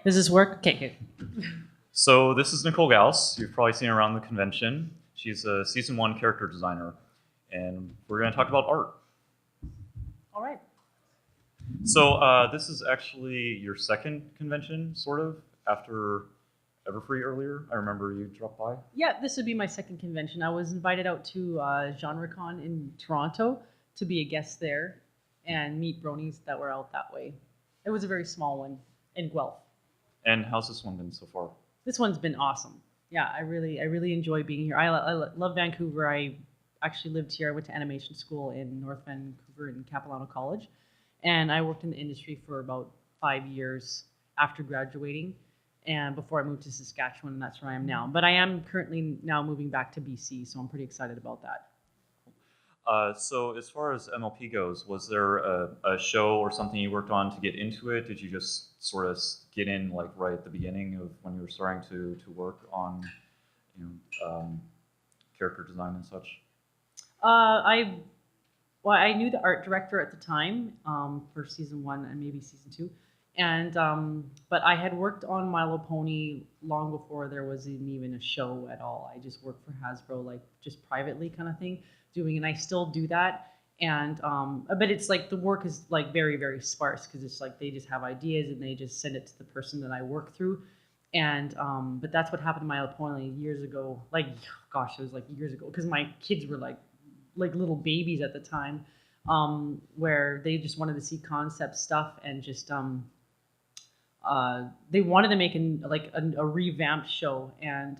Does this work? Okay, good. So this is Nicole Gauss. You've probably seen her around the convention. She's a season 1 character designer, and we're going to talk about art. All right. So this is actually your second convention, sort of, after Everfree earlier. I remember you dropped by. Yeah, this would be my second convention. I was invited out to GenreCon in Toronto to be a guest there and meet bronies that were out that way. It was a very small one in Guelph. And how's this one been so far? This one's been awesome. Yeah, I really enjoy being here. I love Vancouver. I actually lived here. I went to animation school in North Vancouver in Capilano College, and I worked in the industry for about 5 years after graduating, and before I moved to Saskatchewan, and that's where I am now. But I am currently now moving back to BC, so I'm pretty excited about that. So as far as MLP goes, was there a show or something you worked on to get into it? Did you just sort of get in like right at the beginning of when you were starting to work on character design and such? I knew the art director at the time for season 1 and maybe season 2, and but I had worked on My Little Pony long before there was even a show at all. I just worked for Hasbro, like just privately kind of thing, and I still do that. And but it's like the work is like very sparse because it's like they just have ideas and they just send it to the person that I work through. And but that's what happened to My Little Pony years ago. Like gosh, it was like years ago because my kids were like little babies at the time, where they just wanted to see concept stuff and just they wanted to make a revamped show, and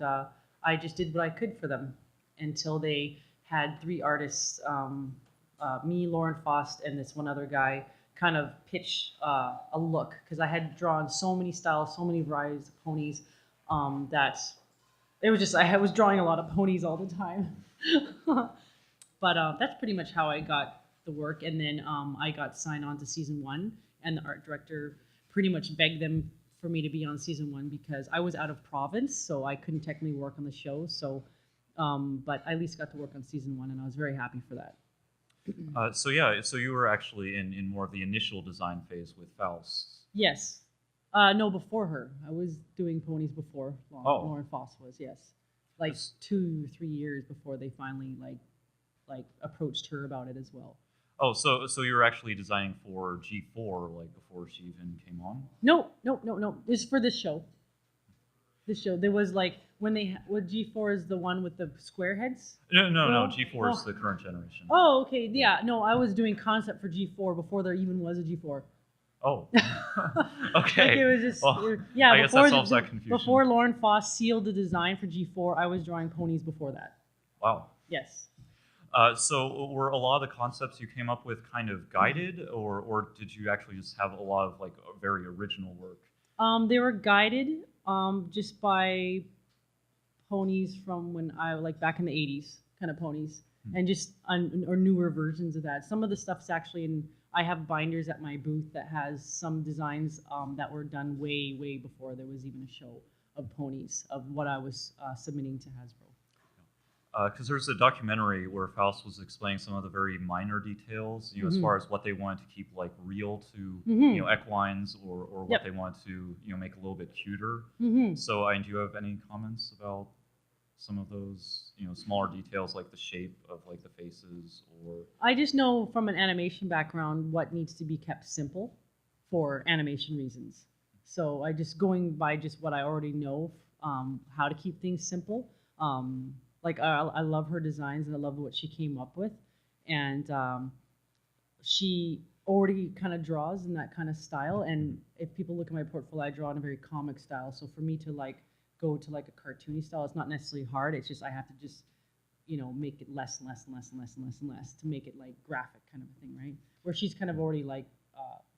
I just did what I could for them until they had 3 artists, me, Lauren Faust, and this one other guy, kind of pitch a look because I had drawn so many styles, so many varieties of ponies, that it was just I was drawing a lot of ponies all the time. But that's pretty much how I got the work, and then I got signed on to season 1, and the art director pretty much begged them for me to be on season 1 because I was out of province, so I couldn't technically work on the show. So, but I at least got to work on season 1, and I was very happy for that. So you were actually in more of the initial design phase with Faust. Yes. No, before her. I was doing ponies before Lauren Faust was, yes. Like 2 or 3 years before they finally like approached her about it as well. Oh, so you were actually designing for G4 like before she even came on? No. It's for this show. This show. There was like when G4 is the one with the square heads? No. G4 is the current generation. Oh, okay. Yeah. No, I was doing concept for G4 before there even was a G4. Oh. Okay. Like it was just yeah. I guess that solves that confusion. Before Lauren Faust sealed the design for G4, I was drawing ponies before that. Wow. Yes. So were a lot of the concepts you came up with kind of guided, or did you actually just have a lot of like very original work? They were guided just by ponies from when I back in the 80s kind of ponies, and just or newer versions of that. Some of the stuff's actually I have binders at my booth that has some designs that were done way before there was even a show of ponies of what I was submitting to Hasbro. Because there's a documentary where Faust was explaining some of the very minor details, as far as what they wanted to keep like real to equines, or what they wanted to make a little bit cuter. So, do you have any comments about some of those smaller details like the shape of like the faces? Or I just know from an animation background what needs to be kept simple for animation reasons. So I just going by just what I already know, how to keep things simple. Like I love her designs and I love what she came up with, and she already kind of draws in that kind of style. And if people look at my portfolio, I draw in a very comic style. So for me to like go to like a cartoony style, it's not necessarily hard. It's just I have to just make it less and less to make it like graphic kind of a thing, right? Where she's kind of already like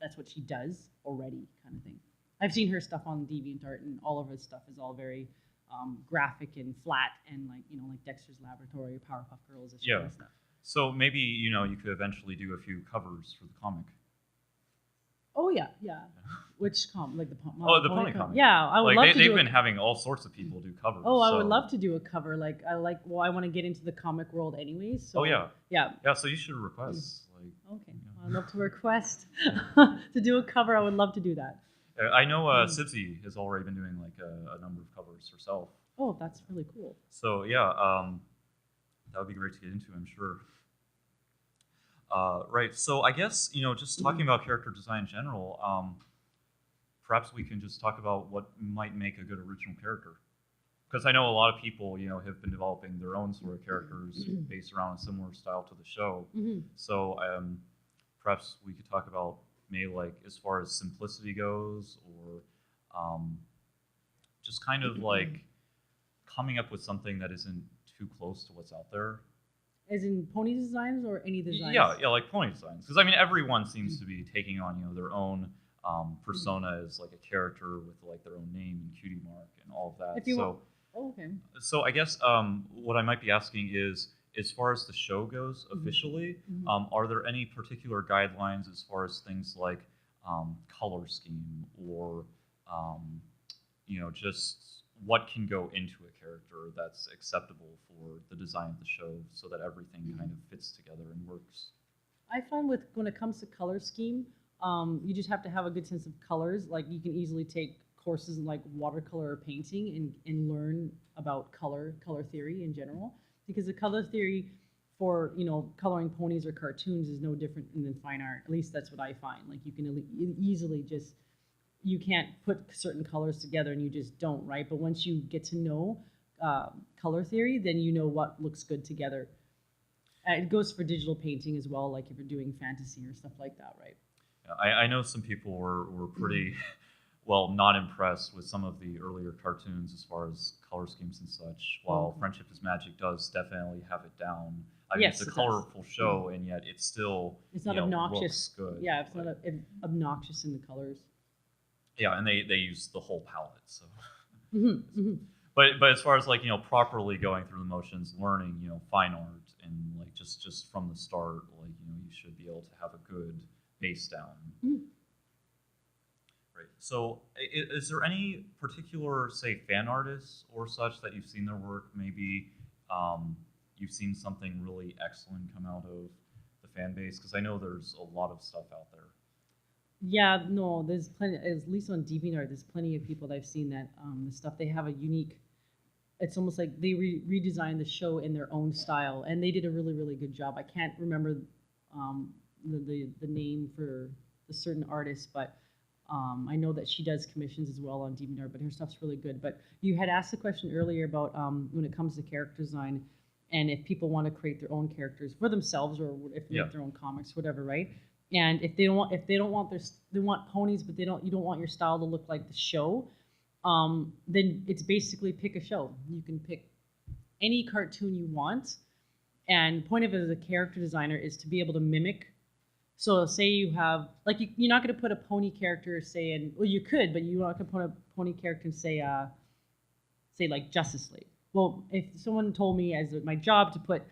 that's what she does already kind of thing. I've seen her stuff on DeviantArt, and all of her stuff is all very graphic and flat, and like Dexter's Laboratory, Powerpuff Girls, this kind of stuff. So maybe you could eventually do a few covers for the comic. Oh yeah. Which comic? Like the Pony comic. Yeah, I would love to. They've been having all sorts of people do covers. Oh, I would love to do a cover. Like I want to get into the comic world anyways. So, yeah. Yeah. So you should request. Okay, I'd love to request to do a cover. I would love to do that. I know Sibsy has already been doing like a number of covers herself. Oh, that's really cool. So yeah, that would be great to get into, I'm sure. Right. So I guess just talking about character design in general, perhaps we can just talk about what might make a good original character. Because I know a lot of people, have been developing their own sort of characters based around a similar style to the show. So perhaps we could talk about maybe like as far as simplicity goes, or just kind of like coming up with something that isn't too close to what's out there. As in pony designs or any designs? Yeah, like pony designs. Because I mean, everyone seems to be taking on their own persona as like a character with like their own name and cutie mark and all of that. If you want. Oh, okay. So I guess what I might be asking is, as far as the show goes officially, are there any particular guidelines as far as things like color scheme or just what can go into a character that's acceptable for the design of the show, so that everything kind of fits together and works? I find when it comes to color scheme, you just have to have a good sense of colors. Like you can easily take courses in like watercolor or painting and learn about color theory in general, because the color theory for coloring ponies or cartoons is no different than fine art. At least that's what I find. Like you can easily just, you can't put certain colors together and you just don't, right? But once you get to know color theory, then you know what looks good together. It goes for digital painting as well, like if you're doing fantasy or stuff like that, right? Yeah, I know some people were pretty well, not impressed with some of the earlier cartoons as far as color schemes and such, while Friendship is Magic does definitely have it down. I mean, it's a colorful show, and yet it's still not obnoxious. Looks good. Yeah, it's not obnoxious in the colors. Yeah, and they use the whole palette. So, but as far as like properly going through the motions, learning fine art, and like just from the start, like you should be able to have a good base down. Right. So, is there any particular, say, fan artists or such that you've seen their work? Maybe you've seen something really excellent come out of the fan base? Because I know there's a lot of stuff out there. Yeah, no, there's plenty. At least on DeviantArt, there's plenty of people that I've seen that the stuff they have a unique. It's almost like they redesigned the show in their own style, and they did a really, really good job. I can't remember the name for the certain artist, but I know that she does commissions as well on DeviantArt, but her stuff's really good. But you had asked the question earlier about when it comes to character design, and if people want to create their own characters for themselves, or if they make their own comics, whatever, right? And if they want ponies, but you don't want your style to look like the show, then it's basically pick a show. You can pick any cartoon you want, and the point of it as a character designer is to be able to mimic. So say you have, like, you're not going to put a pony character, say, in, well, you could, but you're not going to put a pony character in, say like Justice League. Well, if someone told me as my job to put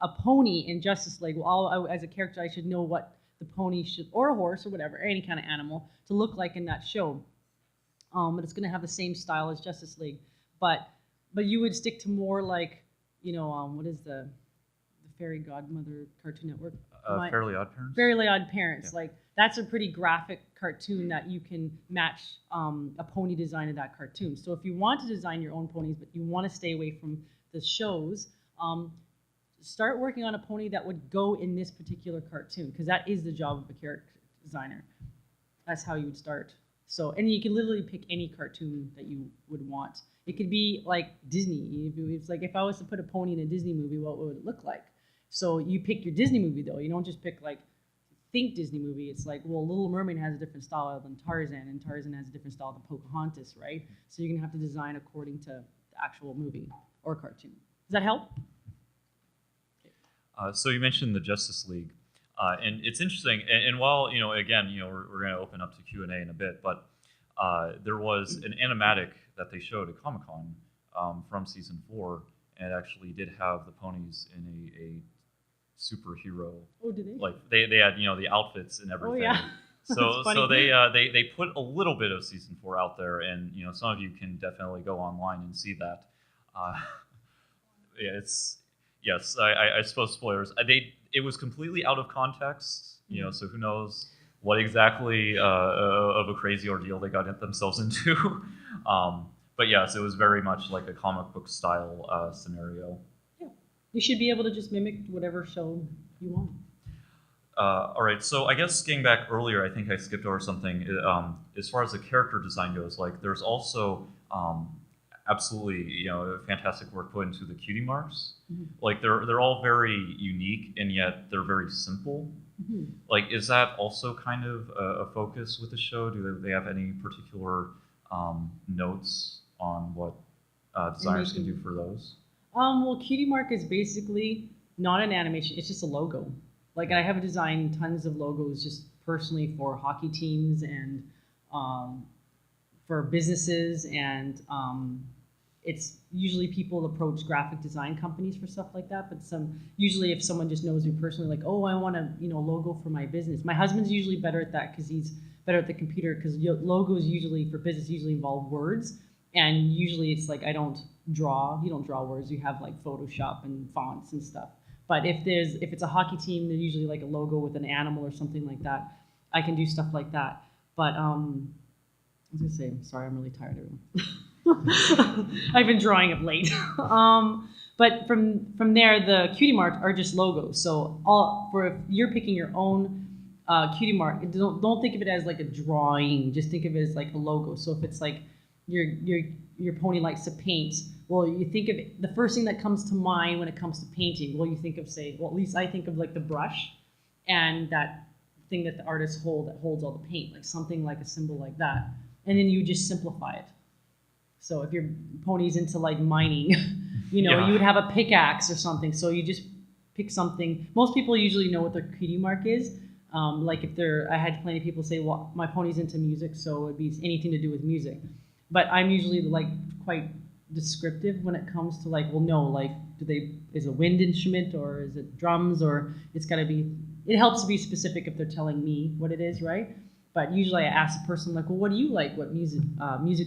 a pony in Justice League, well, as a character, I should know what the pony should, or a horse, or whatever, any kind of animal, to look like in that show. But it's going to have the same style as Justice League. But you would stick to more like, what is the Fairy Godmother Cartoon Network? Fairly Odd Parents? Fairly Odd Parents. Yeah. Like, that's a pretty graphic cartoon that you can match a pony design of that cartoon. So if you want to design your own ponies, but you want to stay away from the shows, start working on a pony that would go in this particular cartoon, because that is the job of a character designer. That's how you would start. So, and you can literally pick any cartoon that you would want. It could be like Disney. It's like, if I was to put a pony in a Disney movie, what would it look like? So you pick your Disney movie, though. You don't just pick, like, think Disney movie. It's like, well, Little Mermaid has a different style than Tarzan, and Tarzan has a different style than Pocahontas, right? So you're going to have to design according to the actual movie or cartoon. Does that help? So you mentioned the Justice League, and it's interesting. And while again, we're going to open up to Q&A in a bit, but there was an animatic that they showed at Comic-Con from season 4, and it actually did have the ponies in a superhero. Oh, did they? Like they had the outfits and everything. Oh yeah. So they put a little bit of season 4 out there, and some of you can definitely go online and see that. Yeah, yes, I suppose spoilers. It was completely out of context, so who knows what exactly of a crazy ordeal they got themselves into. But yes, it was very much like a comic book style scenario. Yeah, you should be able to just mimic whatever show you want. All right, so I guess getting back earlier, I think I skipped over something. As far as the character design goes, like there's also absolutely fantastic work put into the cutie marks. Mm-hmm. Like they're all very unique and yet they're very simple. Mm-hmm. Like is that also kind of a focus with the show? Do they have any particular notes on what designers can do for those? Well, cutie mark is basically not an animation; it's just a logo. Like I have designed tons of logos just personally for hockey teams and for businesses, and it's usually people approach graphic design companies for stuff like that. But usually if someone just knows me personally, like, oh, I want a logo for my business. My husband's usually better at that because he's better at the computer. Because logos usually for business usually involve words, and usually it's like I don't draw. You don't draw words. You have like Photoshop and fonts and stuff. But if it's a hockey team, they're usually like a logo with an animal or something like that. I can do stuff like that. But I was gonna say, I'm sorry, I'm really tired, everyone. I've been drawing of late. But from there, the cutie marks are just logos. So if you're picking your own cutie mark, don't think of it as like a drawing. Just think of it as like a logo. So if it's like your pony likes to paint. Well, you think of it, the first thing that comes to mind when it comes to painting, well, you think of, at least I think of like the brush and that thing that the artists hold that holds all the paint, like something like a symbol like that. And then you just simplify it. So if your pony's into like mining, you would have a pickaxe or something. So you just pick something. Most people usually know what their cutie mark is. Like I had plenty of people say, well, my pony's into music, so it'd be anything to do with music. But I'm usually like quite descriptive when it comes to like, well, no, like is a wind instrument or is it drums, or it helps to be specific if they're telling me what it is, right? But usually I ask the person like, well, what do you like? What music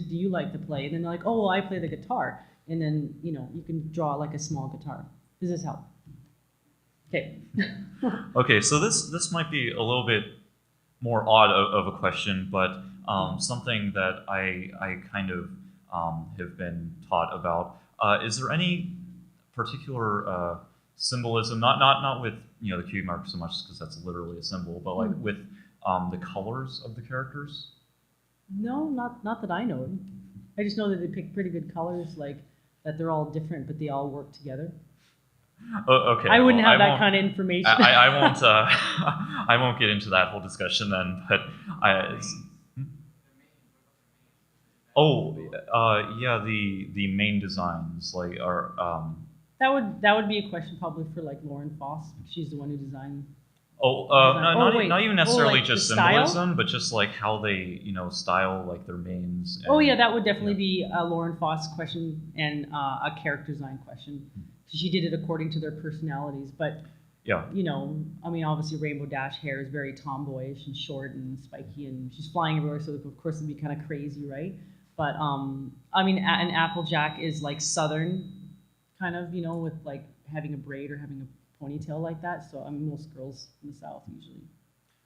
do you like to play? And then they're like, oh, well, I play the guitar. And then, you can draw like a small guitar. Does this help? Okay. Okay, so this might be a little bit more odd of a question, but something that I kind of have been taught about. Is there any particular symbolism, not with the cutie mark so much because that's literally a symbol, but like with the colors of the characters? No, not that I know. I just know that they pick pretty good colors, like that they're all different, but they all work together. Okay. I wouldn't have that kind of information. I won't. I won't get into that whole discussion then. But yeah, the main designs like are. That would be a question probably for like Lauren Foss. She's the one who designed. Not even necessarily like just the style? symbolism, but just like how they style like their mains. And, that would definitely be a Lauren Foss question and a character design question. She did it according to their personalities, but obviously Rainbow Dash hair is very tomboyish and short and spiky, and she's flying everywhere, so of course it'd be kind of crazy, right? But an Applejack is like southern, kind of, with like having a braid or having a ponytail like that. So most girls in the South usually.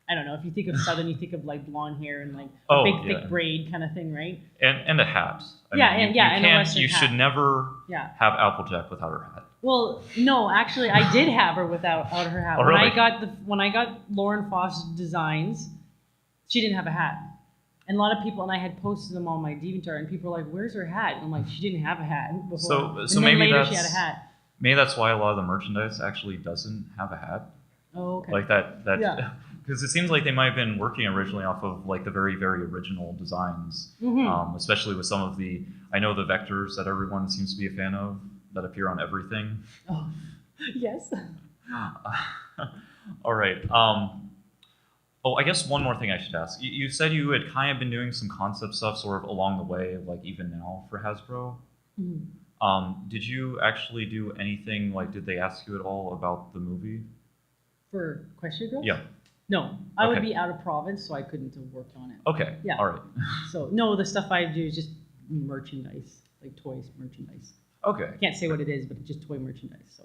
I don't know, if you think of southern, you think of like blonde hair and like a big thick braid kind of thing, right? And a hat. And a Western you hat. should never have Applejack without her hat. Well, no, actually, I did have her without her hat. Oh, really? When I got Lauren Foss designs, she didn't have a hat, and a lot of people, and I had posted them on my DeviantArt, and people were like, "Where's her hat?" And I'm like, "She didn't have a hat before." So maybe later that's, she had a hat. Maybe that's why a lot of the merchandise actually doesn't have a hat. Oh, okay. Like that. Because it seems like they might have been working originally off of like the very, very original designs, especially with some of the vectors that everyone seems to be a fan of that appear on everything. Oh, yes. All right. I guess one more thing I should ask. You said you had kind of been doing some concept stuff sort of along the way, like even now for Hasbro. Mm-hmm. Did you actually do anything, like did they ask you at all about the movie? For Equestria Girls? Yeah. No, I would be out of province, so I couldn't have worked on it. Okay. Yeah. All right. So no, the stuff I do is just merchandise, like toys merchandise. Okay. I can't say what it is, but it's just toy merchandise. So.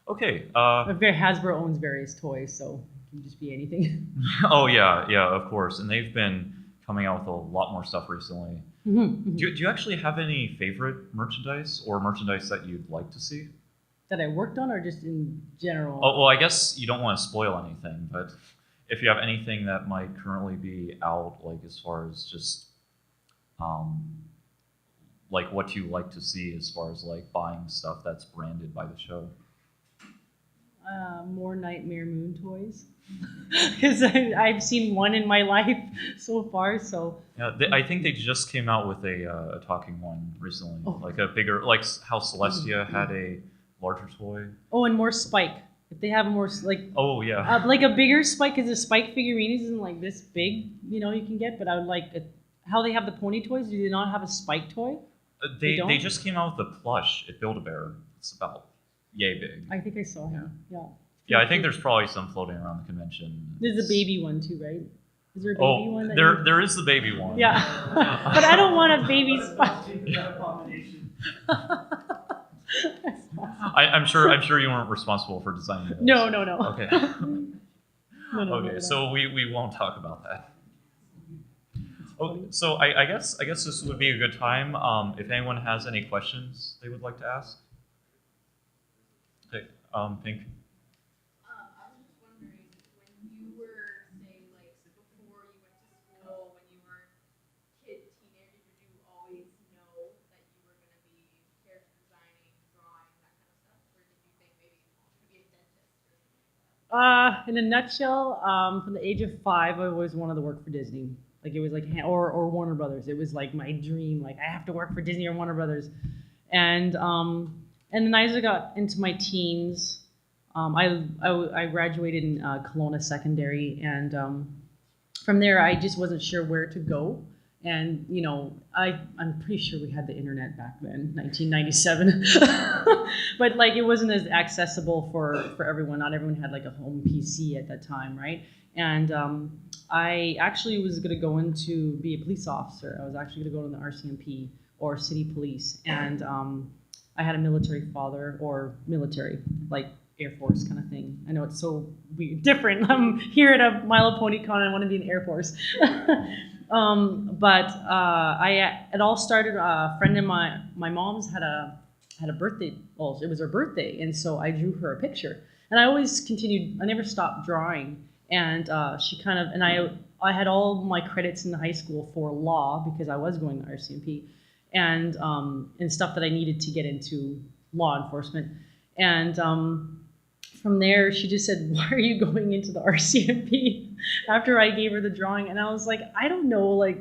Okay. Hasbro owns various toys, so can just be anything. Oh yeah, yeah, of course. And they've been coming out with a lot more stuff recently. Do you actually have any favorite merchandise or merchandise that you'd like to see? That I worked on, or just in general? Oh, well, I guess you don't want to spoil anything, but if you have anything that might currently be out, like as far as just like what you like to see as far as like buying stuff that's branded by the show. More Nightmare Moon toys, because I've seen one in my life so far. So yeah, I think they just came out with a talking one recently, like a bigger, like how Celestia had a larger toy. Oh, and more Spike. If they have more like like a bigger Spike, because the Spike figurine isn't like this big, you can get. But I would like how they have the pony toys. Do they not have a Spike toy? They just came out with a plush at Build-A-Bear. It's about yay big. I think I saw him. Yeah. Yeah, I think there's probably some floating around the convention. There's a baby one too, right? Is there a baby one? There is the baby one. Yeah, but I don't want a baby Spike. I'm sure you weren't responsible for designing those. No. Okay. Okay, so we won't talk about that. Oh, so I guess this would be a good time if anyone has any questions they would like to ask. Okay, Pink. I was just wondering, when you were, say, like before you went to school, when you were teenager, did you always know that you were going to be character designing, drawing, that kind of stuff, or did you think maybe you could be a dentist or something like that? In a nutshell, from the age of 5, I always wanted to work for Disney. Like it was like or Warner Brothers. It was like my dream. Like I have to work for Disney or Warner Brothers. And then as I got into my teens, I graduated in Kelowna Secondary, and from there I just wasn't sure where to go. And I'm pretty sure we had the internet back then, 1997, but like it wasn't as accessible for everyone. Not everyone had like a home PC at that time, right? And I actually was going to go in to be a police officer. I was actually going to go to the RCMP or city police, and I had a military father, or military, like Air Force kind of thing. I know it's so weird, different. I'm here at a My Little Pony Con. I want to be in Air Force. But it all started. A friend of my mom's had a birthday. Well, it was her birthday, and so I drew her a picture. And I always continued. I never stopped drawing. And she kind of, and I had all my credits in high school for law because I was going to RCMP, and stuff that I needed to get into law enforcement. And from there, she just said, "Why are you going into the RCMP?" After I gave her the drawing, and I was like, "I don't know." Like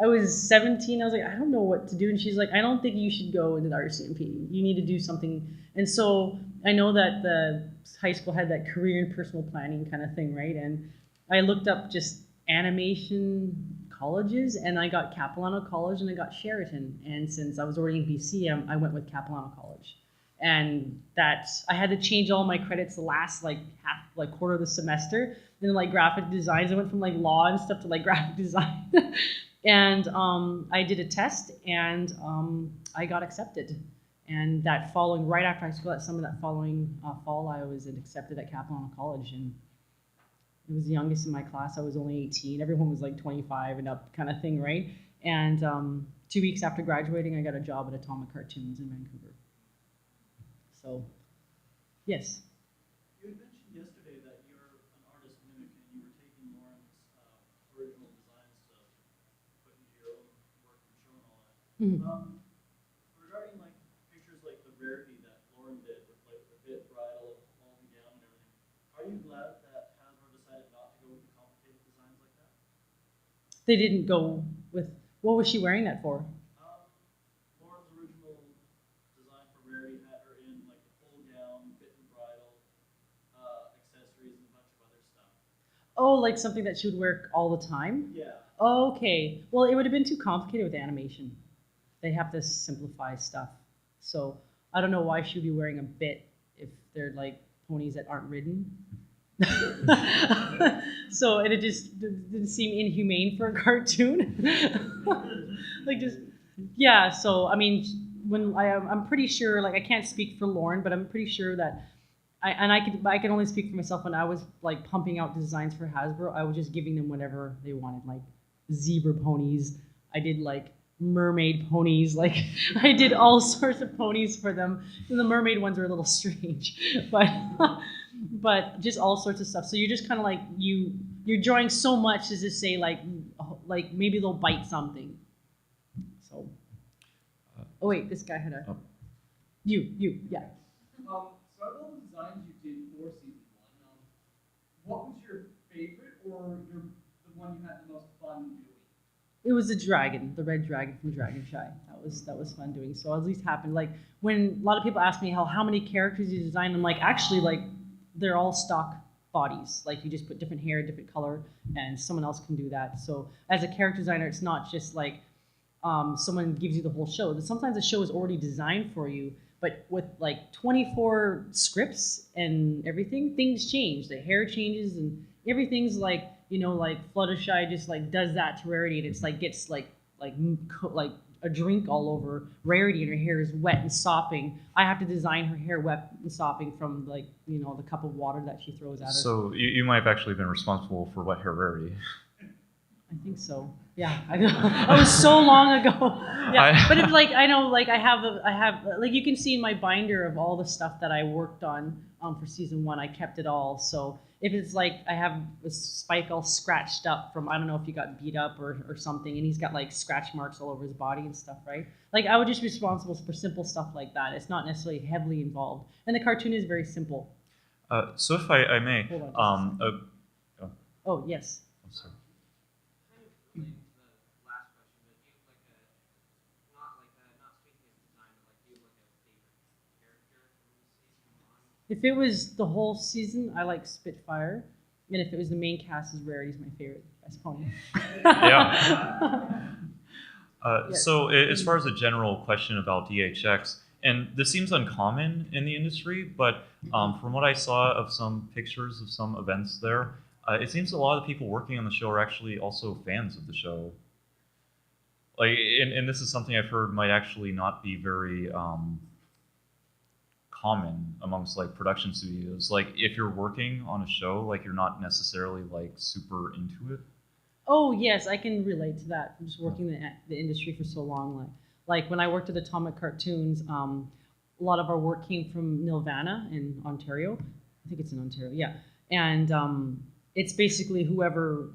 I was 17, I was like, "I don't know what to do." And she's like, "I don't think you should go into the RCMP. You need to do something." And so I know that the high school had that career and personal planning kind of thing, right? And I looked up just animation colleges, and I got Capilano College and I got Sheraton. And since I was already in BC, I went with Capilano College. And I had to change all my credits the last quarter of the semester. Then like graphic designs, I went from like law and stuff to like graphic design. And I did a test, and I got accepted. And that following, right after high school, that following fall, I was accepted at Capilano College, and I was the youngest in my class. I was only 18. Everyone was like 25 and up, kind of thing, right? And 2 weeks after graduating, I got a job at Atomic Cartoons in Vancouver. So, yes. You had mentioned yesterday that you're an artist mimic, and you were taking Lauren's original designs to put into your own work and show and all that. Mm-hmm. Regarding like pictures like the rarity that Lauren did with like the bit bridle, falling down and everything, are you glad that Hasbro decided not to go with the complicated designs like that? They didn't go with, what was she wearing that for? Lauren's original design for Rarity had her in like the pull down, bit and bridle, accessories, and a bunch of other stuff. Oh, like something that she would wear all the time? Yeah. Okay. Well, it would have been too complicated with animation. They have to simplify stuff. So I don't know why she would be wearing a bit if they're like ponies that aren't ridden. So it just didn't seem inhumane for a cartoon. Like just, yeah. So I mean, when I'm pretty sure, like I can't speak for Lauren, but I'm pretty sure that I can only speak for myself. When I was like pumping out designs for Hasbro, I was just giving them whatever they wanted, like zebra ponies. I did like mermaid ponies. Like I did all sorts of ponies for them. And the mermaid ones are a little strange, but just all sorts of stuff. So you're just kind of like you're drawing so much as to say like maybe they'll bite something. So oh wait, this guy had a you yeah. So out of all the designs you did for season 1, what was your favorite or the one you had the most fun doing? It was the dragon, the red dragon from Dragon Shy. That was fun doing. So at least happened. Like when a lot of people ask me how many characters you design, I'm like actually like they're all stock bodies. Like you just put different hair, different color, and someone else can do that. So as a character designer, it's not just like someone gives you the whole show. Sometimes the show is already designed for you. But with like 24 scripts and everything, things change. The hair changes and everything's like, like Fluttershy just like does that to Rarity, and it's like gets like a drink all over Rarity, and her hair is wet and sopping. I have to design her hair wet and sopping from like the cup of water that she throws at her. So you might have actually been responsible for wet hair Rarity. I think so. Yeah, I was so long ago. Yeah, but it's like I know, like I have like you can see in my binder of all the stuff that I worked on for season 1. I kept it all. So if it's like I have a Spike all scratched up from I don't know if he got beat up or something, and he's got like scratch marks all over his body and stuff, right? Like I would just be responsible for simple stuff like that. It's not necessarily heavily involved, and the cartoon is very simple. So if I may, Hold on, oh yes. I'm sorry. If it was the whole season, I like Spitfire, and if it was the main cast, is Rarity's my favorite best pony. Yeah. So as far as a general question about DHX, and this seems uncommon in the industry, but from what I saw of some pictures of some events there, it seems a lot of the people working on the show are actually also fans of the show. Like, and this is something I've heard might actually not be very common amongst like production studios. Like if you're working on a show, like you're not necessarily like super into it. Oh yes, I can relate to that. I'm just working the industry for so long. Like when I worked at Atomic Cartoons, a lot of our work came from Nilvana in Ontario. I think it's in Ontario, yeah. And it's basically whoever,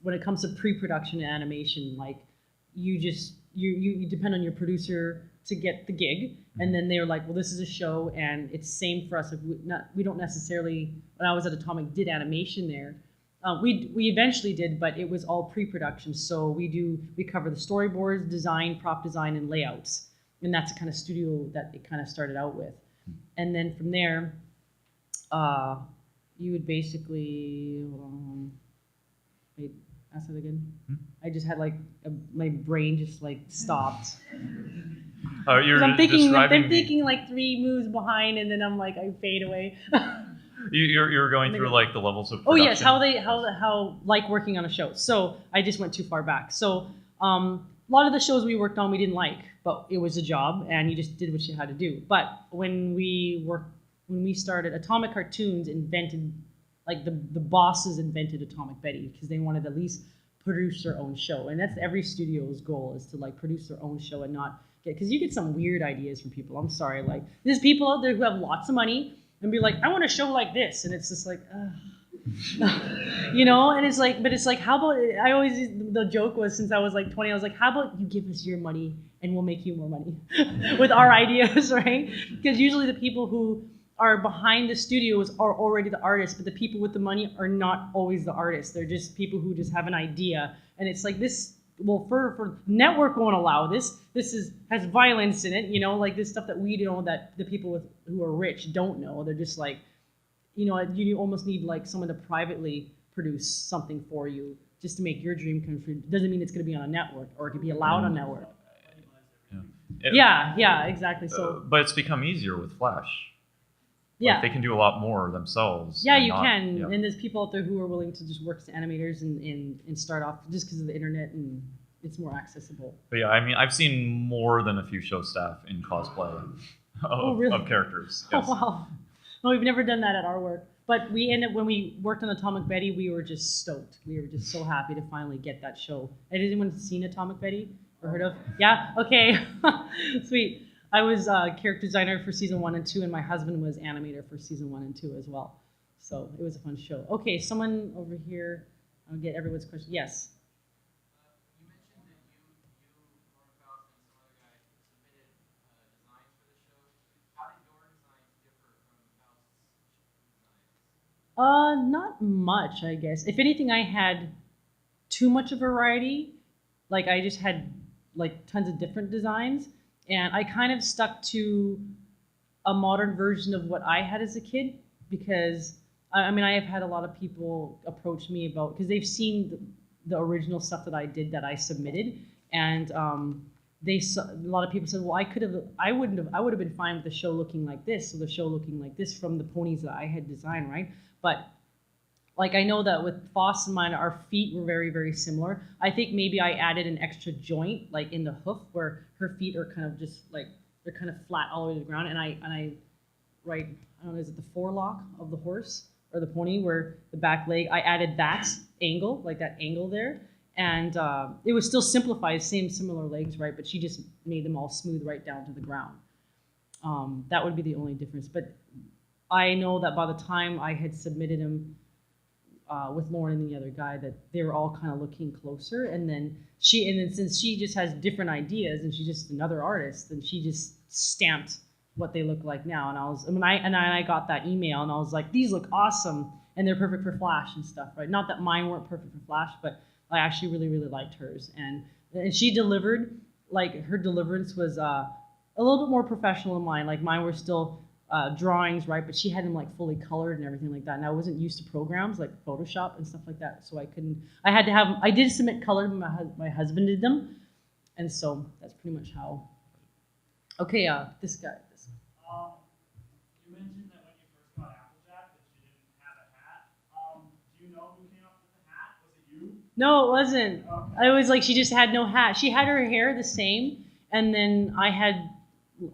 when it comes to pre-production and animation, like you depend on your producer to get the gig, and then they're like, well, this is a show, and it's same for us. Like we don't necessarily. When I was at Atomic, did animation there. We eventually did, but it was all pre-production. So we cover the storyboards, design, prop design, and layouts, and that's the kind of studio that it kind of started out with. And then from there, you would basically wait. Ask that again. I just had like my brain just like stopped. I'm thinking like 3 moves behind, and then I'm like I fade away. You're going through like the levels of production. Oh yes, how like working on a show. So I just went too far back. So a lot of the shows we worked on we didn't like, but it was a job, and you just did what you had to do. But when we started, Atomic Cartoons invented. Like the bosses invented Atomic Betty because they wanted to at least produce their own show, and that's every studio's goal is to like produce their own show and not get, because you get some weird ideas from people. I'm sorry, like there's people out there who have lots of money and be like, I want a show like this, and it's just like, and it's like, but it's like, how about the joke was since I was like 20, I was like, how about you give us your money and we'll make you more money with our ideas, right? Because usually the people who are behind the studios are already the artists, but the people with the money are not always the artists. They're just people who just have an idea. And it's like this, well, for network won't allow this. This has violence in it, like this stuff that we know that the people who are rich don't know. They're just like, you almost need like someone to privately produce something for you just to make your dream come true. Doesn't mean it's going to be on a network or it can be allowed on a network. Yeah, exactly. So, but it's become easier with Flash. Yeah, like they can do a lot more themselves. Yeah, you can. Yeah. And there's people out there who are willing to just work as animators and start off just because of the internet, and it's more accessible. But yeah, I mean, I've seen more than a few show staff in cosplay of characters. Yes. Oh, wow. No, we've never done that at our work. But we ended when we worked on Atomic Betty, we were just stoked. We were just so happy to finally get that show. Has anyone seen Atomic Betty or heard of? Yeah? Okay. Sweet. I was character designer for season 1 and 2, and my husband was animator for season 1 and 2 as well. So it was a fun show. Okay, someone over here. I'll get everyone's question. Yes. You mentioned that Lauren Faust, and some other guy submitted designs for the show. How did your designs differ from Faust's designs? Not much, I guess. If anything, I had too much of a variety. Like I just had like tons of different designs, and I kind of stuck to a modern version of what I had as a kid because I mean I have had a lot of people approach me about because they've seen the original stuff that I did that I submitted, and a lot of people said, well, I would have been fine with the show looking like this, so the show looking like this from the ponies that I had designed, right? But like I know that with Foss and mine, our feet were very, very similar. I think maybe I added an extra joint, like in the hoof, where her feet are kind of just like they're kind of flat all the way to the ground. And I right, I don't know, is it the forelock of the horse or the pony, where the back leg? I added that angle, like that angle there, and it was still simplified, same similar legs, right? But she just made them all smooth right down to the ground. That would be the only difference. But I know that by the time I had submitted them. With Lauren and the other guy, that they were all kind of looking closer, and then since she just has different ideas and she's just another artist, then she just stamped what they look like now. And I got that email and I was like, these look awesome and they're perfect for Flash and stuff, right? Not that mine weren't perfect for Flash, but I actually really, really liked hers, and she delivered. Like her deliverance was a little bit more professional than mine. Like mine were still drawings, right? But she had them like fully colored and everything like that. And I wasn't used to programs like Photoshop and stuff like that, so I did submit colored, but my husband did them, and so that's pretty much how. Okay, this guy. You mentioned that when you first got Applejack that she didn't have a hat. Do you know who came up with the hat? Was it you? No, it wasn't. Okay. I was like, she just had no hat. She had her hair the same, and then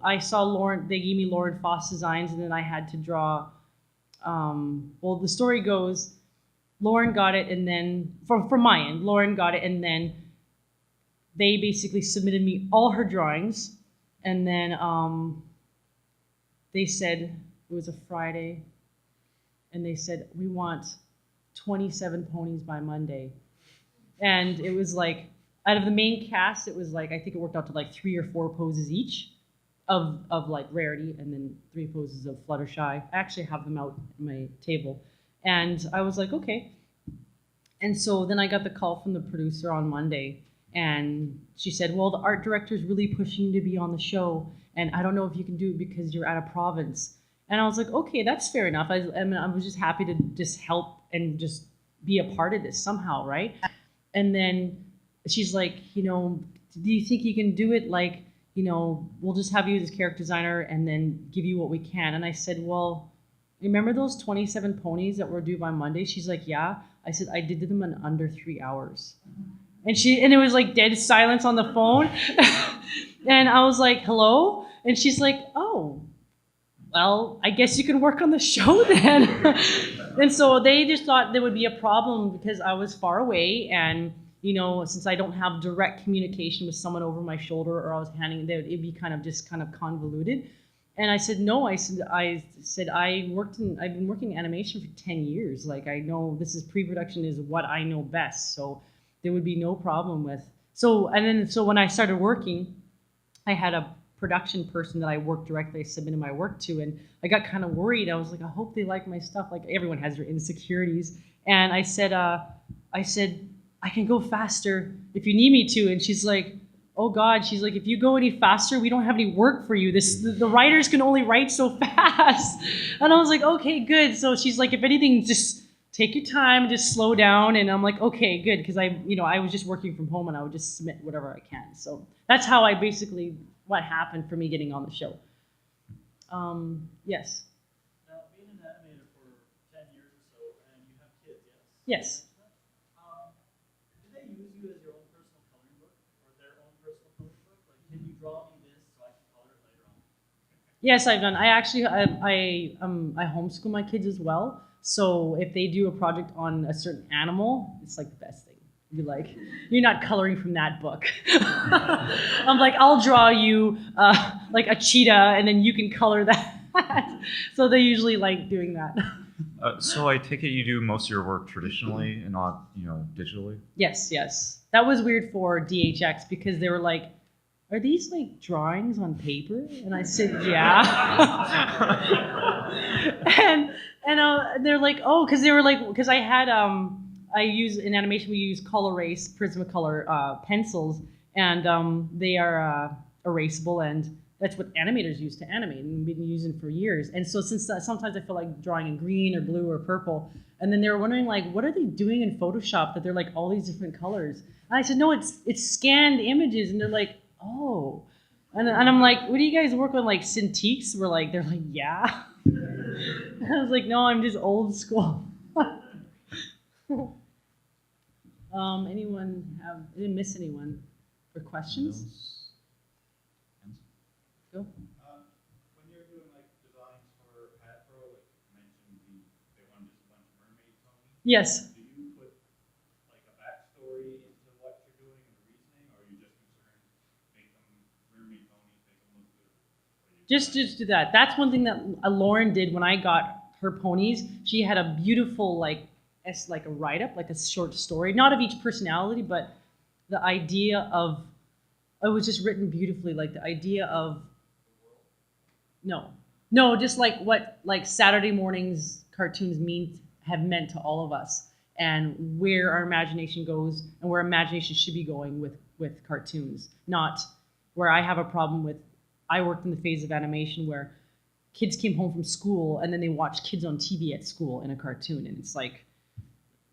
I saw Lauren, they gave me Lauren Foss designs, and then I had to draw, well, the story goes, Lauren got it, and then, from my end, Lauren got it, and then they basically submitted me all her drawings, and then they said, it was a Friday, and they said, we want 27 ponies by Monday. And it was like, out of the main cast, it was like, I think it worked out to like 3 or 4 poses each. Of like Rarity, and then 3 poses of Fluttershy. I actually have them out on my table. And I was like, okay. And so then I got the call from the producer on Monday, and she said, well, the art director is really pushing you to be on the show, and I don't know if you can do it because you're out of province. And I was like, okay, that's fair enough. I mean, I was just happy to just help and just be a part of this somehow, right? And then she's like, do you think you can do it? Like, we'll just have you as character designer and then give you what we can. And I said, well, remember those 27 ponies that were due by Monday? She's like, yeah. I said, I did them in under 3 hours. And it was like dead silence on the phone. And I was like, hello? And she's like, oh, well, I guess you can work on the show then. And so they just thought there would be a problem because I was far away, and since I don't have direct communication with someone over my shoulder, or I was handing it, it'd be kind of convoluted. And I said, no, I said I've been working in animation for 10 years. Like, I know this is pre-production is what I know best. So there would be no problem with. So when I started working, I had a production person that I worked directly, I submitted my work to, and I got kind of worried. I was like, I hope they like my stuff. Like, everyone has their insecurities. And I said, I can go faster if you need me to. And she's like, oh God, she's like, if you go any faster, we don't have any work for you. The writers can only write so fast. And I was like, okay, good. So she's like, if anything, just take your time, just slow down. And I'm like, okay, good. Because I was just working from home, and I would just submit whatever I can. So that's how what happened for me getting on the show. Yes. Now, being an animator for 10 years or so, and you have kids, yes? Yes. Do they use you as your own personal coloring book, or their own personal coloring book? Like, can you draw me this so I can color it later on? Yes, I've done. I actually I homeschool my kids as well. So if they do a project on a certain animal, it's like the best thing. You're like, you're not coloring from that book. I'm like, I'll draw you like a cheetah, and then you can color that. So they usually like doing that. So I take it you do most of your work traditionally and not, digitally? Yes, yes. That was weird for DHX because they were like, are these like drawings on paper? And I said, yeah. and they're like, oh, because they were like, because I had I use in animation we use color erase Prismacolor pencils, and they are erasable, and that's what animators use to animate, and we've been using for years. And so since sometimes I feel like drawing in green or blue or purple, and then they were wondering like, what are they doing in Photoshop that they're like all these different colors? And I said, no, it's scanned images, and they're like, oh. And I'm like, what do you guys work on, like Cintiqs? They're like, yeah. I was like, no, I'm just old school. Anyone have? I didn't miss anyone for questions? Go. When you're doing like designs for Hasbro, like you mentioned, they want just a bunch of mermaid ponies. Yes. Do you put like a backstory into what you're doing and the reasoning, or are you just concerned make them mermaid ponies, make them look good? Just do that. That's one thing that Lauren did when I got her ponies. She had a beautiful like a write up, like a short story, not of each personality, but the idea of it was just written beautifully, like the idea of no, just like what like Saturday mornings cartoons have meant to all of us, and where our imagination goes, and where imagination should be going with cartoons, not where I have a problem with. I worked in the phase of animation where kids came home from school and then they watched kids on TV at school in a cartoon, and it's like,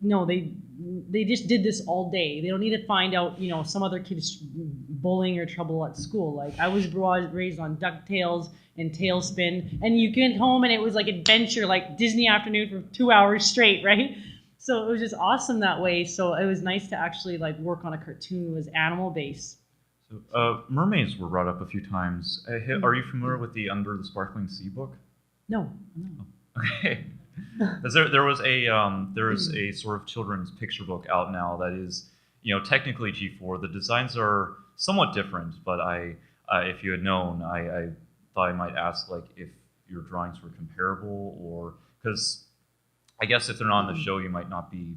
no, they just did this all day. They don't need to find out, some other kid's bullying or trouble at school. Like I was raised on DuckTales and Tailspin, and you get home and it was like adventure, like Disney afternoon for 2 hours straight, right? So it was just awesome that way. So it was nice to actually like work on a cartoon that was animal based. So mermaids were brought up a few times. Are you familiar with the Under the Sparkling Sea book? No, no. Okay. There was a sort of children's picture book out now that is, technically G4. The designs are somewhat different, but if you had known, I thought I might ask like if your drawings were comparable, or because I guess if they're not on the show, they might not be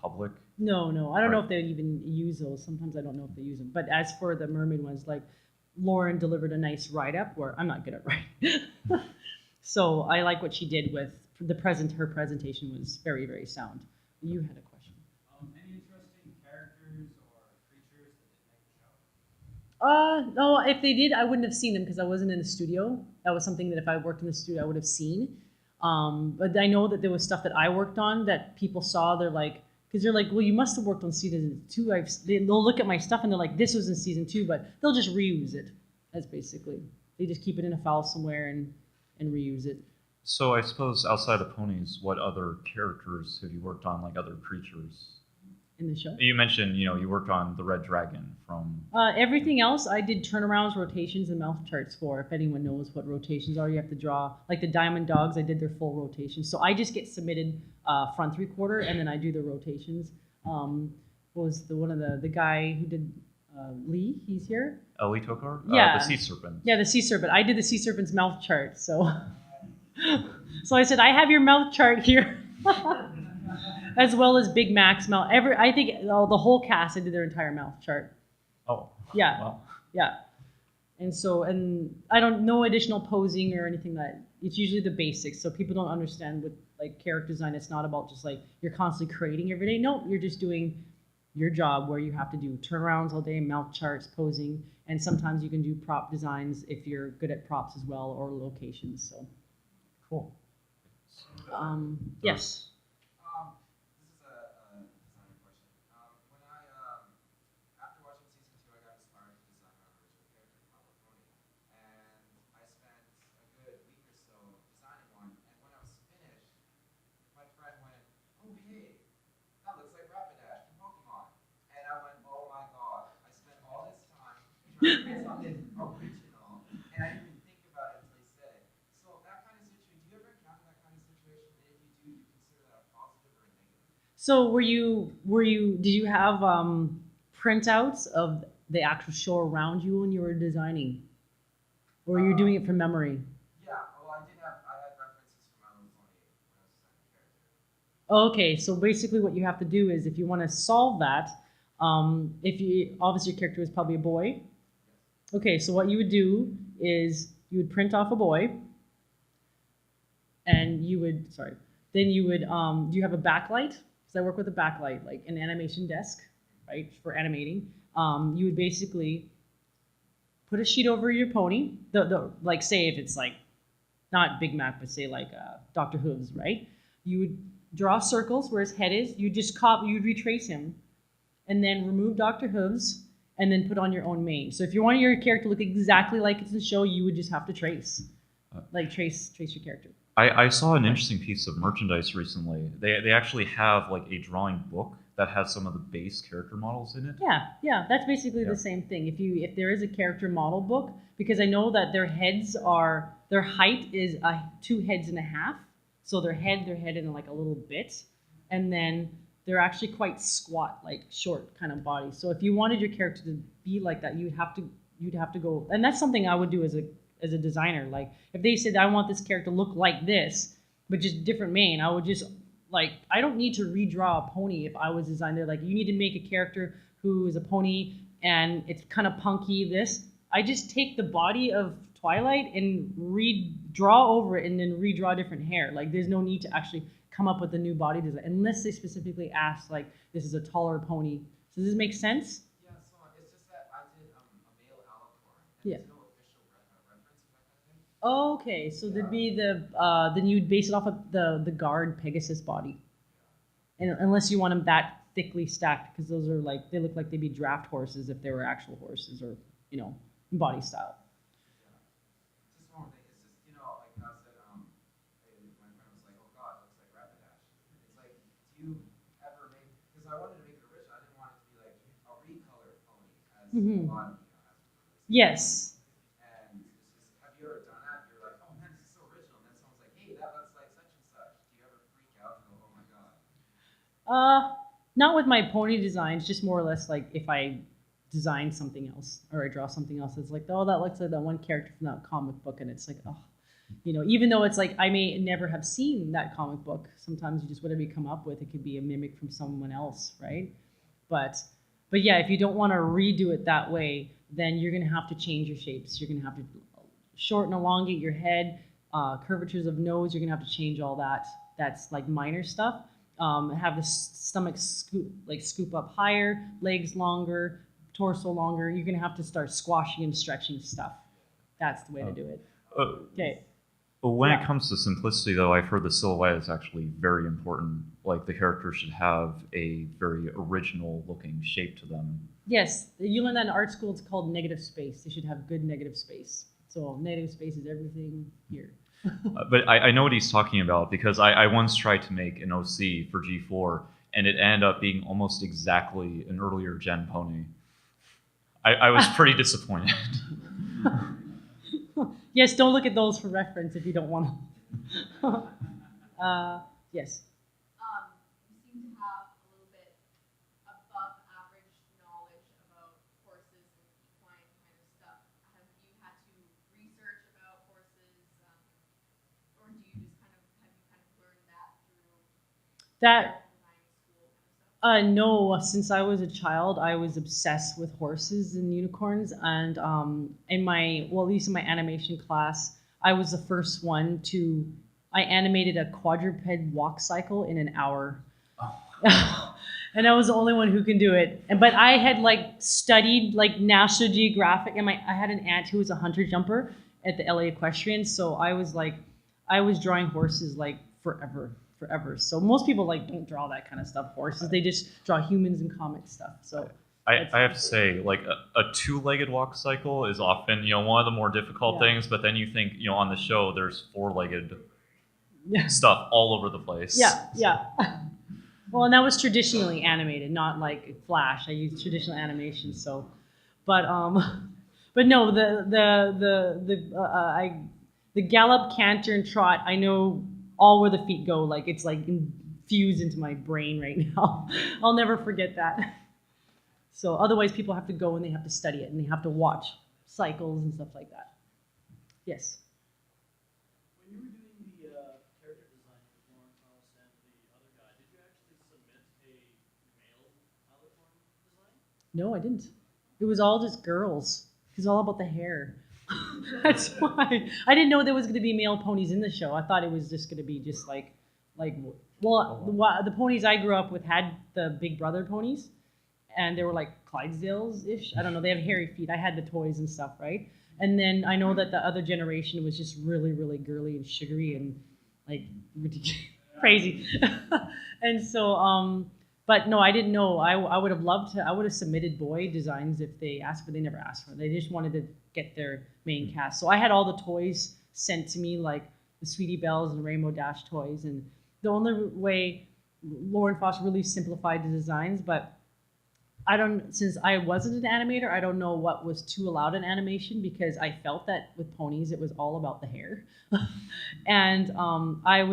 public. No, I don't know if they even use those. Sometimes I don't know if they use them. But as for the mermaid ones, like Lauren delivered a nice write up where I'm not good at writing. So I like what she did with her presentation was very, very sound. You had a question. Any interesting characters or creatures that didn't make the show? No, if they did, I wouldn't have seen them because I wasn't in the studio. That was something that if I worked in the studio, I would have seen. But I know that there was stuff that I worked on that people saw. They're like, because they're like, well, you must have worked on season 2. They'll look at my stuff and they're like, this was in season 2, but they'll just reuse it. That's basically, they just keep it in a file somewhere and reuse it. So I suppose outside of ponies, what other characters have you worked on, like other creatures? In the show? You mentioned, you worked on the Red Dragon from... Everything else, I did turnarounds, rotations, and mouth charts for. If anyone knows what rotations are, you have to draw. Like the Diamond Dogs, I did their full rotation. So I just get submitted front 3/4, and then I do the rotations. What was the guy who did Lee? He's here? Lee Tokar? Yeah. The Sea Serpent. Yeah, the Sea Serpent. I did the Sea Serpent's mouth chart, so... So I said, I have your mouth chart here. As well as Big Mac's mouth. I think the whole cast, I did their entire mouth chart. Oh. Yeah. Wow. Yeah. And I don't know additional posing or anything it's usually the basics. So people don't understand with like character design, it's not about just like you're constantly creating every day. No, you're just doing your job where you have to do turnarounds all day, mouth charts, posing, and sometimes you can do prop designs if you're good at props as well, or locations. So cool. Yes. This is a design question. When after watching season 2, I got inspired to design my own original character, My Little Pony, and I spent a good week or so designing one. And when I was finished, my friend went, "Oh hey, that looks like Rapidash from Pokemon." And I went, "Oh my god, I spent all this time trying to make something original, and I didn't even think So did you have printouts of the actual show around you when you were designing? Or you're doing it from memory? Yeah, well, I had references from My Little Pony when I was designing the character. Okay, so basically what you have to do is if you want to solve that, if you obviously your character was probably a boy. Okay, so what you would do is you would print off a boy, and you would then you would do you have a backlight? Because I work with a backlight, like an animation desk, right, for animating. You would basically put a sheet over your pony. The like say if it's like not Big Mac, but say like Dr. Hooves, right? You would draw circles where his head is. You just you'd retrace him, and then remove Dr. Hooves, and then put on your own mane. So if you want your character to look exactly like it's in the show, you would just have to trace your character. I saw an interesting piece of merchandise recently. They actually have like a drawing book that has some of the base character models in it. Yeah, that's basically the same thing. If there is a character model book, because I know that their height is 2 heads and a half. So their head in like a little bit, and then they're actually quite squat, like short kind of body. So if you wanted your character to be like that, you'd have to go, and that's something I would do as a designer. Like if they said I want this character to look like this, but just different mane, I would just like I don't need to redraw a pony if I was designer. Like you need to make a character who is a pony and it's kind of punky. I just take the body of Twilight and redraw over it and then redraw different hair. Like there's no need to actually come up with a new body design unless they specifically ask like this is a taller pony. So does this make sense? Yeah, so it's just that I did a male alicorn, and Yeah. there's no official reference for that kind of thing. Okay, so there'd be then you'd base it off of the guard Pegasus body, and unless you want them that thickly stacked, because those are like they look like they'd be draft horses if they were actual horses or body style. Just one more thing. It's just, like I said, my friend was like, oh God, it looks like Rapidash. It's like, do you ever make, because I wanted to make it original. I didn't want it to be like a recolored pony as a lot of, Yes. And it's just, have you ever done that? You're like, oh man, this is so original. And then someone's like, hey, that looks like such and such. Do you ever freak out and go, oh my God? Not with my pony designs, just more or less like if I design something else or I draw something else, it's like, oh, that looks like that one character from that comic book, and it's like, oh, even though it's like I may never have seen that comic book, sometimes you just whatever you come up with, it could be a mimic from someone else, right? But yeah, if you don't want to redo it that way, then you're gonna have to change your shapes. You're gonna have to shorten, elongate your head, curvatures of nose. You're gonna have to change all that. That's like minor stuff. Have the stomach scoop up higher, legs longer, torso longer. You're gonna have to start squashing and stretching stuff. That's the way to do it. Okay. But when it comes to simplicity, though, I've heard the silhouette is actually very important. Like the character should have a very original-looking shape to them. Yes, you learn that in art school. It's called negative space. They should have good negative space. So negative space is everything here. But I know what he's talking about because I once tried to make an OC for G4, and it ended up being almost exactly an earlier gen pony. I was pretty disappointed. Yes, don't look at those for reference if you don't want to. Yes. You seem to have a little bit above average knowledge about horses and equine kind of stuff. Have you had to research about horses, or do you just have you learned that through That design school kind of stuff? No, since I was a child, I was obsessed with horses and unicorns, and at least in my animation class, I was the first one I animated a quadruped walk cycle in an hour. Oh. And I was the only one who can do it. But I had studied National Geographic, and I had an aunt who was a hunter jumper at the LA Equestrian, so I was drawing horses forever. So most people don't draw that kind of stuff, horses. They just draw humans and comic stuff. So I have to say, a two-legged walk cycle is often, one of the more difficult things, but then you think, on the show, there's four-legged stuff all over the place. Yeah. Well, and that was traditionally animated, not like Flash. I used traditional animation, so, but no, the gallop, canter, and trot, I know all where the feet go. It's in fused into my brain right now. I'll never forget that. So otherwise people have to go and they have to study it and they have to watch cycles and stuff like that. Yes. When you were doing the character design with Lauren Faust and the other guy, did you actually submit a male alicorn design? No, I didn't. It was all just girls. It was all about the hair. That's why I didn't know there was going to be male ponies in the show. I thought it was just going to be just like the ponies I grew up with had the Big Brother ponies, and they were like Clydesdales-ish. I don't know. They have hairy feet. I had the toys and stuff, right? And then I know that the other generation was just really, really girly and sugary and like ridiculous, crazy. And so, but no, I didn't know. I would have loved to. I would have submitted boy designs if they asked, but they never asked for it. They just wanted to get their main cast. So I had all the toys sent to me, like the Sweetie Bells and Rainbow Dash toys. And the only way Lauren Faust really simplified the designs, but I don't, since I wasn't an animator, I don't know what was too allowed in animation because I felt that with ponies, it was all about the hair. And I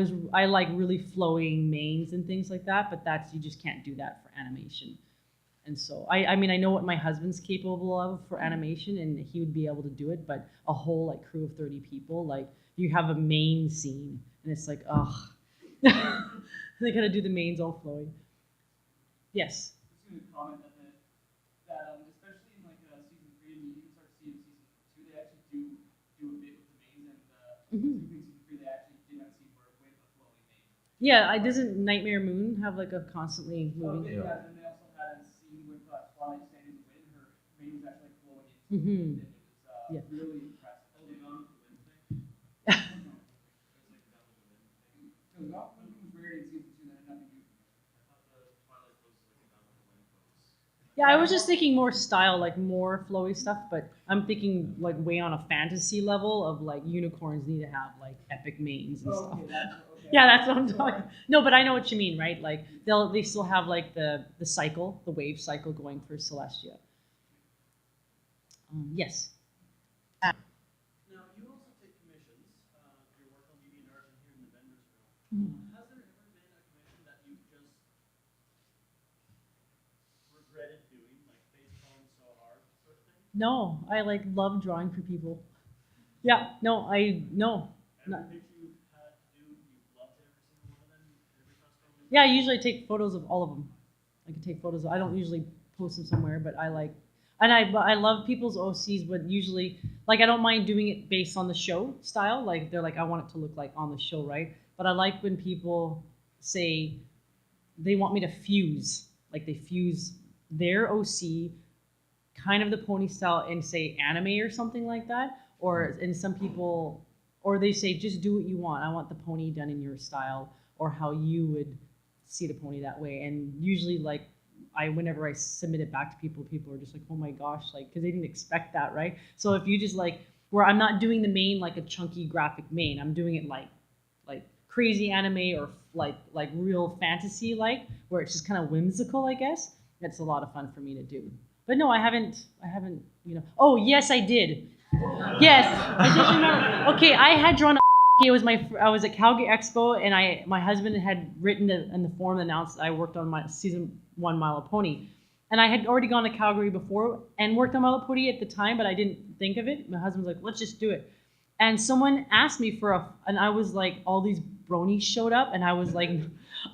like really flowing manes and things like that, but you just can't do that for animation. And so, I mean, I know what my husband's capable of for animation and he would be able to do it, but a whole like crew of 30 people, like you have a mane scene and it's like, ugh. They gotta do the manes all flowy. Yes? I was going to comment that especially in like season 3 and you even start seeing season 2, they actually do a bit with the manes and season 3 they actually did have a scene where with a flowing mane. Yeah, doesn't Nightmare Moon have like a constantly moving? Yeah, and they also had a scene with Twilight standing in the wind, her mane was actually like flowing into it, and it was really impressive. Holding on to the wind thing? It was like down to the wind thing. Because that one was weird in season 2 that had nothing to do with it. I thought the Twilight pose was like a down to the wind pose. Yeah, I was just thinking more style, like more flowy stuff, but I'm thinking like way on a fantasy level of like unicorns need to have like epic manes and stuff. Okay. Yeah, that's what I'm talking. No, but I know what you mean, right? Like they still have like the cycle, the wave cycle going for Celestia. Yes. Now, you also take commissions. Your work on BB and Art and here in the vendors room. Has there ever been a commission that you just regretted doing, like face palm so hard sort of thing? No, I like love drawing for people. Yeah, no. Every picture you've had to do, you've loved every single one of them, every custom? Yeah, I usually take photos of all of them. I can take photos. I don't usually post them somewhere, but I like, and I love people's OCs, but usually, like, I don't mind doing it based on the show style. Like, they're like, I want it to look like on the show, right? But I like when people say they want me to fuse, like they fuse their OC, kind of the pony style, and say anime or something like that. Or, and some people, or they say, just do what you want. I want the pony done in your style or how you would see the pony that way. And usually, like, whenever I submit it back to people, people are just like, oh my gosh, like, because they didn't expect that, right? So if you just like, where I'm not doing the mane like a chunky graphic mane, I'm doing it like crazy anime or like real fantasy, like where it's just kind of whimsical, I guess. It's a lot of fun for me to do. But no, I haven't, you know. Oh yes, I did. Yes, I just remember. Okay, I had drawn. It was I was at Calgary Expo, and my husband had written in the form announced I worked on my season 1 My Little Pony, and I had already gone to Calgary before and worked on My Little Pony at the time, but I didn't think of it. My husband was like, "Let's just do it," and someone asked me and I was like, all these bronies showed up, and I was like,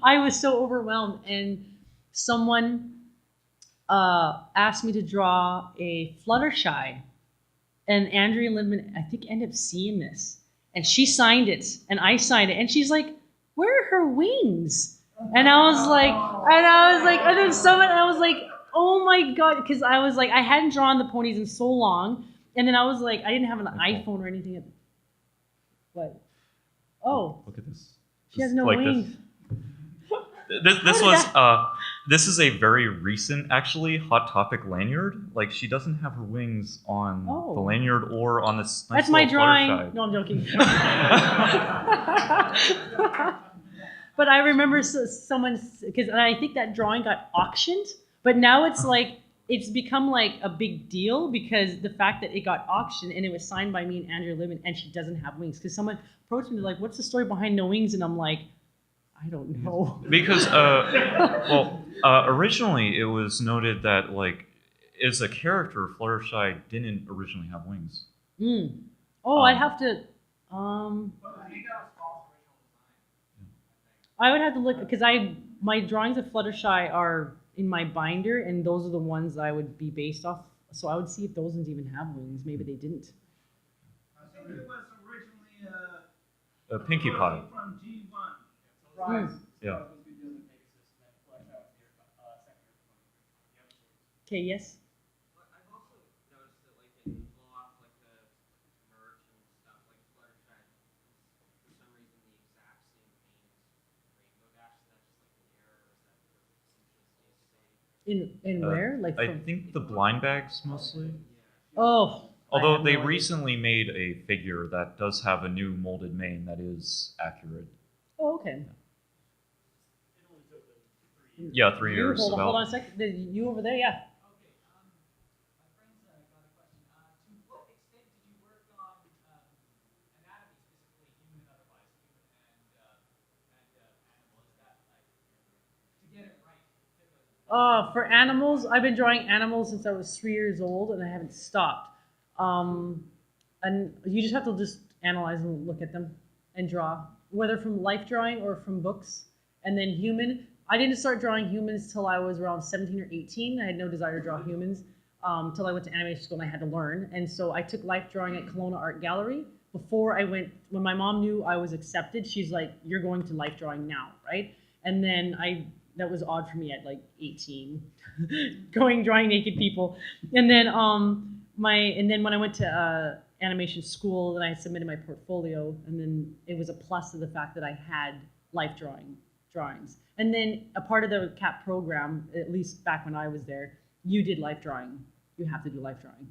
I was so overwhelmed, and someone asked me to draw a Fluttershy, and Andrea Lindman, I think, ended up seeing this. And she signed it, and I signed it, and she's like, "Where are her wings?" And I was like, and then someone, I was like, "Oh my god," because I was like, I hadn't drawn the ponies in so long, and then I was like, I didn't have an iPhone or anything. What? Oh, Look at this. She has no like wings. This is a very recent, actually, Hot Topic lanyard. Like, she doesn't have her wings on the lanyard or on this nice That's my little drawing. Fluttershy. No, I'm joking. But I remember someone, because I think that drawing got auctioned, but now it's like, it's become like a big deal because the fact that it got auctioned and it was signed by me and Andrea Livin, and she doesn't have wings. Because someone approached me, like, "What's the story behind no wings?" And I'm like, I don't know. Because originally it was noted that like as a character, Fluttershy didn't originally have wings. Oh, I'd have to. I would have to look because my drawings of Fluttershy are in my binder, and those are the ones I would be based off. So I would see if those ones even have wings. Maybe they didn't. I think it was originally A Pinkie Pie. from G1. Yeah. Okay. Yes. But I've also noticed that, like, in a lot of, like, the merch and stuff, like, Fluttershy is, for some reason, the exact same name as Rainbow Dash. Is that just, like, an error, or is that because it seems to stay the same? In where? Like I think the blind bags mostly. Oh. Although they recently made a figure that does have a new molded mane that is accurate. Oh, okay. Yeah, 3 years. Hold about. on a sec. You over there? Yeah. Okay, my friend's got a question. To what extent did you work on anatomy, specifically human and otherwise, human and animal? Is that like to get it right? For animals, I've been drawing animals since I was 3 years old, and I haven't stopped. And you just have to just analyze and look at them and draw, whether from life drawing or from books. And then human, I didn't start drawing humans till I was around 17 or 18. I had no desire to draw humans till I went to animation school and I had to learn. And so I took life drawing at Kelowna Art Gallery. Before I went, when my mom knew I was accepted, she's like, "You're going to life drawing now, right?" And then that was odd for me at like 18, drawing naked people. And then when I went to animation school, then I submitted my portfolio, and then it was a plus to the fact that I had life drawings. And then a part of the CAP program, at least back when I was there, you did life drawing. You have to do life drawing.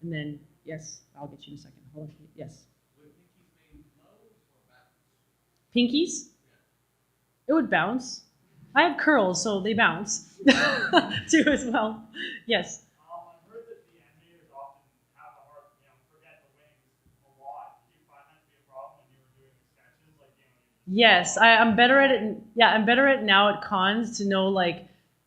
And then, yes, I'll get you in a second. Hold on. Yes. Would Pinkie's mane flow or bounce? Pinkies? It would bounce. I have curls, so they bounce too as well. Yes. I've heard that the animators often have a hard, forget the wings a lot. Did you find that to be a problem when you were doing extensions? Like, Yes, I'm better at it. Yeah, I'm better at now at cons to know, like,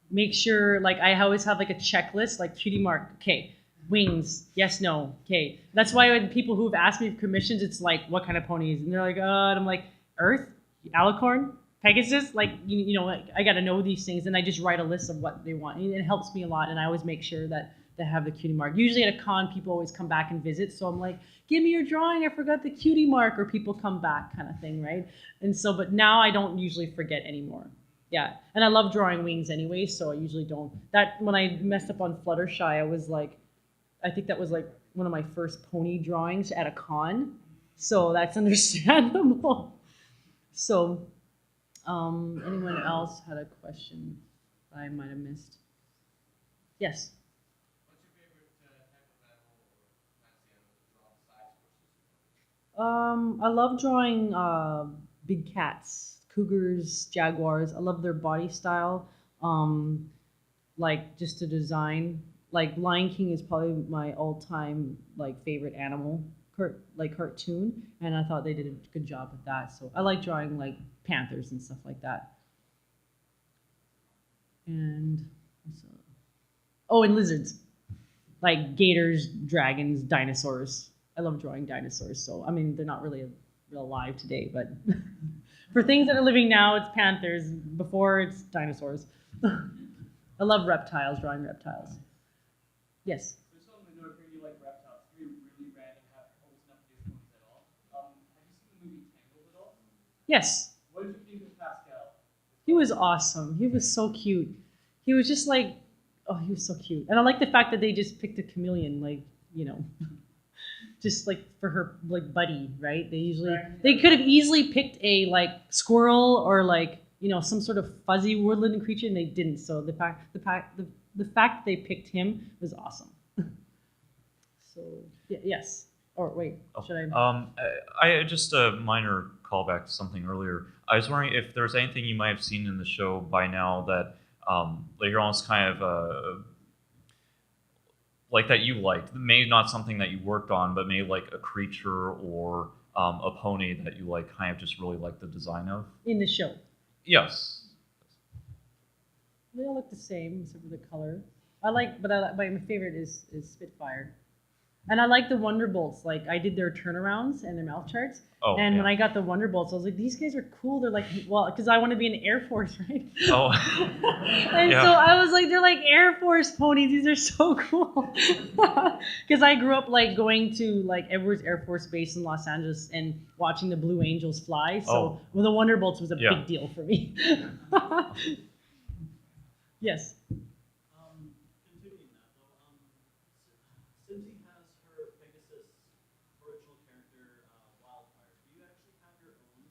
make sure, like, I always have like a checklist, like cutie mark, okay, wings, yes, no, okay. That's why when people who've asked me for commissions, it's like, what kind of ponies? And they're like, and I'm like, Earth, Alicorn, Pegasus, like, like, I got to know these things, and I just write a list of what they want. And it helps me a lot, and I always make sure that they have the cutie mark. Usually at a con, people always come back and visit, so I'm like, give me your drawing, I forgot the cutie mark, or people come back kind of thing, right? And so, but now I don't usually forget anymore. Yeah, and I love drawing wings anyway, so I usually don't. When I messed up on Fluttershy, I was like, I think that was like one of my first pony drawings at a con, so that's understandable. So, anyone else had a question I might have missed? Yes? What's your favorite type of animal or fantasy animal to draw besides horses? I love drawing big cats, cougars, jaguars. I love their body style. Like just the design. Like Lion King is probably my all-time like favorite animal, cartoon, and I thought they did a good job with that. So I like drawing like panthers and stuff like that. And and lizards, like gators, dragons, dinosaurs. I love drawing dinosaurs. So I mean, they're not really real alive today, but for things that are living now, it's panthers. Before, it's dinosaurs. I love reptiles, drawing reptiles. Yes. I just wanted to know if you like reptiles. It's really random, have almost nothing to do with ponies at all. Have you seen the movie Tangled at all? Yes. What did you think of Pascal? He was awesome. He was so cute. He was just like, oh, he was so cute. And I like the fact that they just picked a chameleon, like, just like for her like buddy, right? They could have easily picked a like squirrel or like, some sort of fuzzy woodland creature, and they didn't. So the fact that they picked him was awesome. So yes. Or wait, should I? I just a minor callback to something earlier. I was wondering if there's anything you might have seen in the show by now that like you're almost kind of like that you liked. Maybe not something that you worked on, but maybe like a creature or a pony that you like kind of just really like the design of. In the show. Yes. They all look the same except for the color. But my favorite is Spitfire. And I like the Wonderbolts. Like I did their turnarounds and their mouth charts. Oh, and yeah. when I got the Wonderbolts, I was like, these guys are cool. They're like, well, because I want to be in the Air Force, right? Oh. And Yeah. so I was like, they're like Air Force ponies. These are so cool. Because I grew up like going to like Edwards Air Force Base in Los Angeles and watching the Blue Angels fly. So Oh. well, the Wonderbolts was a Yeah. big deal for me. Yes. Continuing that though, Cindy has her Pegasus original character Wildfire. Do you actually have your own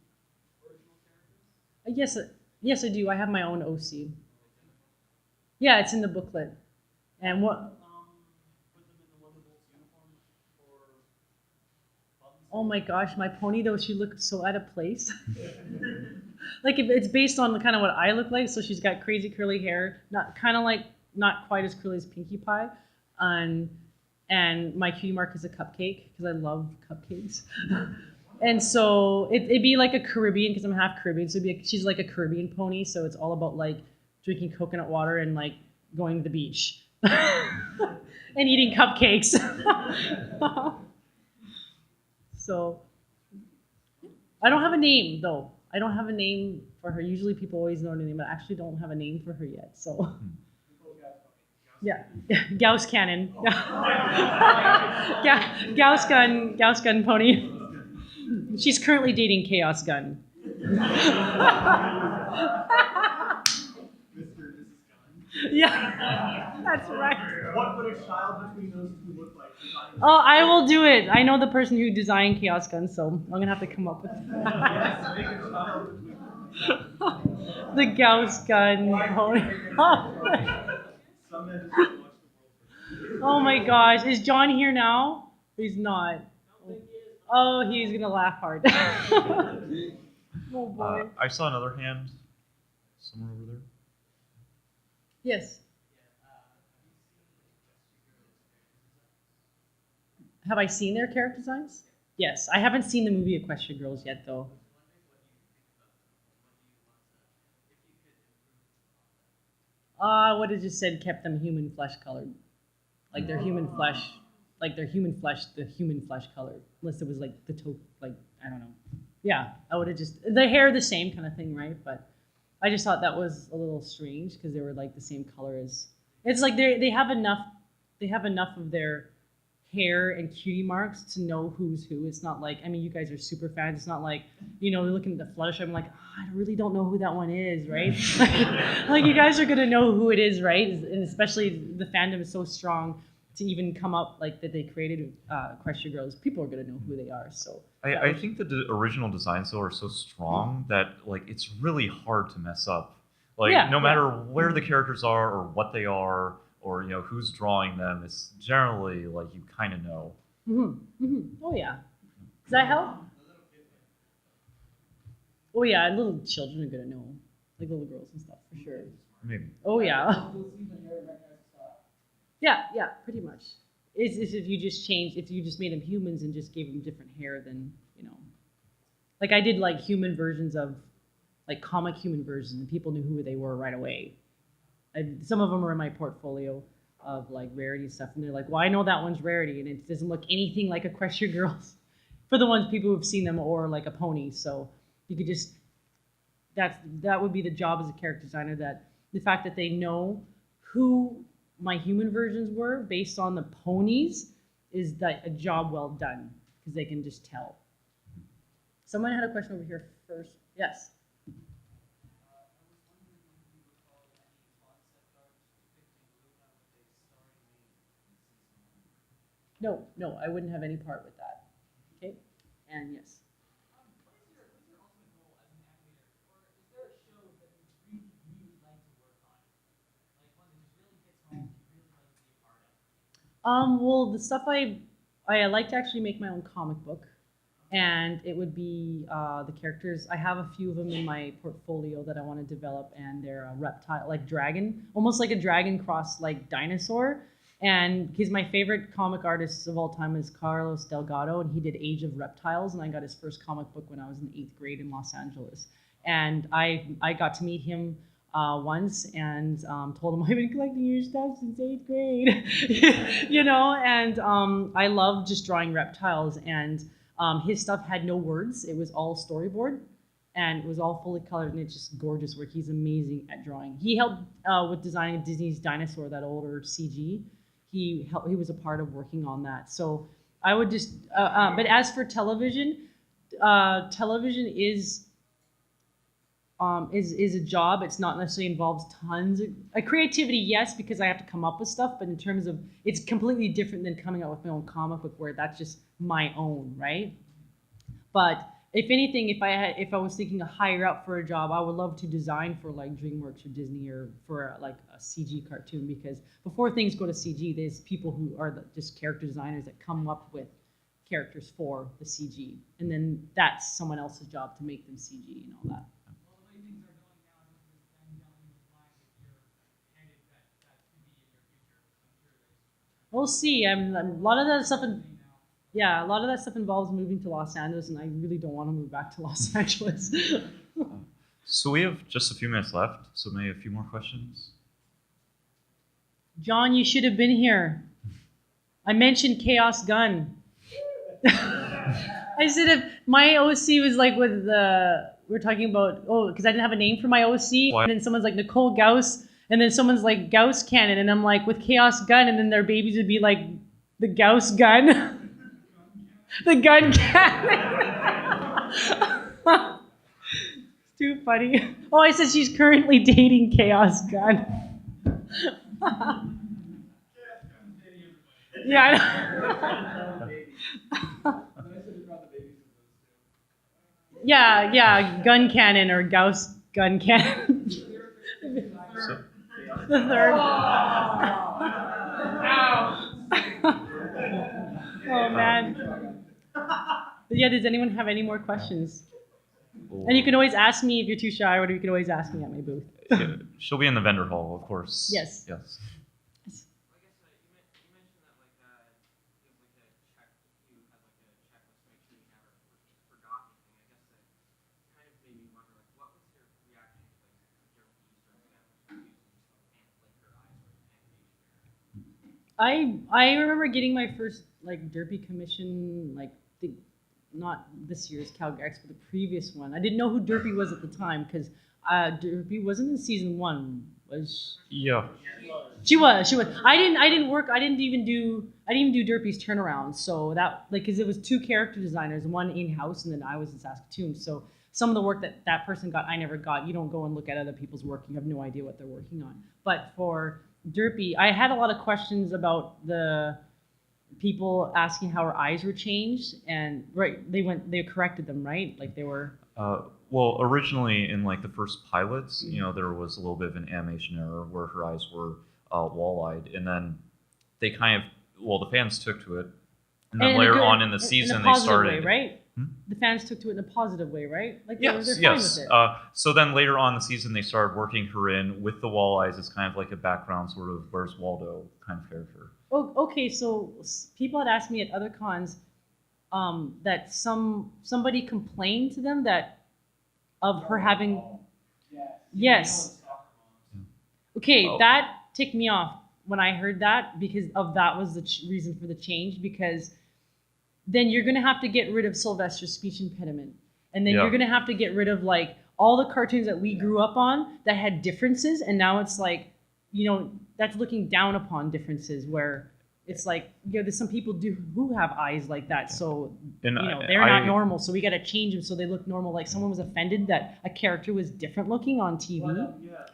original characters? Yes, I do. I have my own OC. Yeah, it's in the booklet. And what? Put them in the Wonderbolts uniform for fun. Oh my gosh, my pony though, she looked so out of place. Like if it's based on kind of what I look like, so she's got crazy curly hair, not quite as curly as Pinkie Pie, and my cutie mark is a cupcake because I love cupcakes. And so it'd be like a Caribbean because I'm half Caribbean, so she's like a Caribbean pony, so it's all about like drinking coconut water and like going to the beach and eating cupcakes. So I don't have a name though. I don't have a name for her. Usually people always know her name, but I actually don't have a name for her yet. So yeah, Gauss cannon. Gauss gun pony. She's currently dating Chaos Gun. Yeah, that's right. What would a child between those two look like? Oh, I will do it. I know the person who designed Chaos Gun, so I'm gonna have to come up with the Gauss Gun pony. Oh my gosh, is John here now? He's not. Oh, he's gonna laugh hard. Oh boy. I saw another hand somewhere over there. Yes. Have I seen their character designs? Yes. I haven't seen the movie Equestria Girls yet, though. What it just said kept them human flesh colored, like their human flesh, the human flesh color. Unless it was like I don't know. Yeah, I would have just the hair the same kind of thing, right? But I just thought that was a little strange because they were like the same color as. It's like they have enough of their hair and cutie marks to know who's who. It's not like, I mean, you guys are super fans. It's not like, you're looking at the Fluttershy, I'm like, I really don't know who that one is, right? Like you guys are gonna know who it is, right? And especially the fandom is so strong to even come up like that they created Equestria Girls. People are gonna know who they are. So I think the original designs though are so strong that like it's really hard to mess up. Like no matter where the characters are or what they are, or who's drawing them, it's generally like you kind of know. Oh yeah. Does that help? Oh yeah, little children are gonna know, like little girls and stuff for sure. Maybe. Oh yeah. Yeah, pretty much. It's if you just made them humans and just gave them different hair, then like I did like human versions of, like comic human versions, and people knew who they were right away. Some of them are in my portfolio of like Rarity stuff, and they're like, well, I know that one's Rarity, and it doesn't look anything like Equestria Girls for the people who've seen them, or like a pony. So you could just, that would be the job as a character designer, that the fact that they know who my human versions were based on the ponies is that a job well done, because they can just tell. Someone had a question over here first. Yes. No, I wouldn't have any part with that. Okay, and yes. What is your ultimate goal as an animator? Or is there a show that you really like to work on? Like one that just really hits home, you really like to be a part of? Well, the stuff I like to actually make my own comic book, and it would be the characters. I have a few of them in my portfolio that I want to develop, and they're a reptile, like dragon, almost like a dragon cross like dinosaur. And he's my favorite comic artist of all time is Carlos Delgado, and he did Age of Reptiles, and I got his first comic book when I was in 8th grade in Los Angeles. And I got to meet him once and told him I've been collecting your stuff since 8th grade, you know, and I love just drawing reptiles, and his stuff had no words. It was all storyboard, and it was all fully colored, and it's just gorgeous work. He's amazing at drawing. He helped with designing Disney's dinosaur, that older CG. He was a part of working on that. So I would just, but as for television, television is a job. It's not necessarily involves tons of creativity, yes, because I have to come up with stuff, but in terms of, it's completely different than coming out with my own comic book where that's just my own, right? But if anything, if I was thinking of hire up for a job, I would love to design for like DreamWorks or Disney or for like a CG cartoon, because before things go to CG, there's people who are just character designers that come up with characters for the CG, and then that's someone else's job to make them CG and all that. Well, the way things are going now, I don't think Ben Young was lying if you're headed that could be in your future. I'm sure there's. We'll see. A lot of that stuff. Yeah, a lot of that stuff involves moving to Los Angeles, and I really don't want to move back to Los Angeles. So we have just a few minutes left, so maybe a few more questions. John, you should have been here. I mentioned Chaos Gun. I said if my OC was like with we're talking about, because I didn't have a name for my OC, Why? and then someone's like Nicole Gauss, and then someone's like Gauss Cannon, and I'm like with Chaos Gun, and then their babies would be like the Gauss Gun. The gun cannon. It's too funny. Oh, I said she's currently dating Chaos Gun. Yeah, I know. Yeah, gun cannon or Gauss gun cannon. The third. Oh man. But yeah, does anyone have any more questions? And you can always ask me if you're too shy, or you can always ask me at my booth. Yeah, she'll be in the vendor hall, of course. Yes. Yes. I guess you mentioned that like it was like a check. You had like a checklist to make sure you never forgot anything. I guess that kind of made me wonder like what was your reaction to like Derpy, for example, using like her eyes or animation? I remember getting my first like Derpy commission, like not this year's Calgary X, but the previous one. I didn't know who Derpy was at the time, because Derpy wasn't in season 1, was she? Yeah. She was. I didn't even do Derpy's turnaround. So that, like, because it was 2 character designers, one in-house, and then I was in Saskatoon. So some of the work that person got, I never got. You don't go and look at other people's work. You have no idea what they're working on. But for Derpy, I had a lot of questions about the people asking how her eyes were changed, and they corrected them, right? Like they were. Well, originally in like the first pilots, you know, there was a little bit of an animation error where her eyes were wall-eyed, and then they kind of, the fans took to it, and then later on in the season they started. Way, right? The fans took to it in a positive way, right? Like they're fine yes. with it. So then later on in the season they started working her in with the wall eyes as kind of like a background sort of Where's Waldo kind of character. Oh, okay. So people had asked me at other cons that somebody complained to them of her having. Yes. Okay, that ticked me off when I heard that, because that was the reason for the change, because then you're going to have to get rid of Sylvester's speech impediment, and then you're going to have to get rid of like all the cartoons that we grew up on that had differences, and now it's like, you know, that's looking down upon differences, where it's like, you know, there's some people who have eyes like that, so and you know, they're not normal, so we got to change them so they look normal. Like someone was offended that a character was different looking on TV. Well, yeah,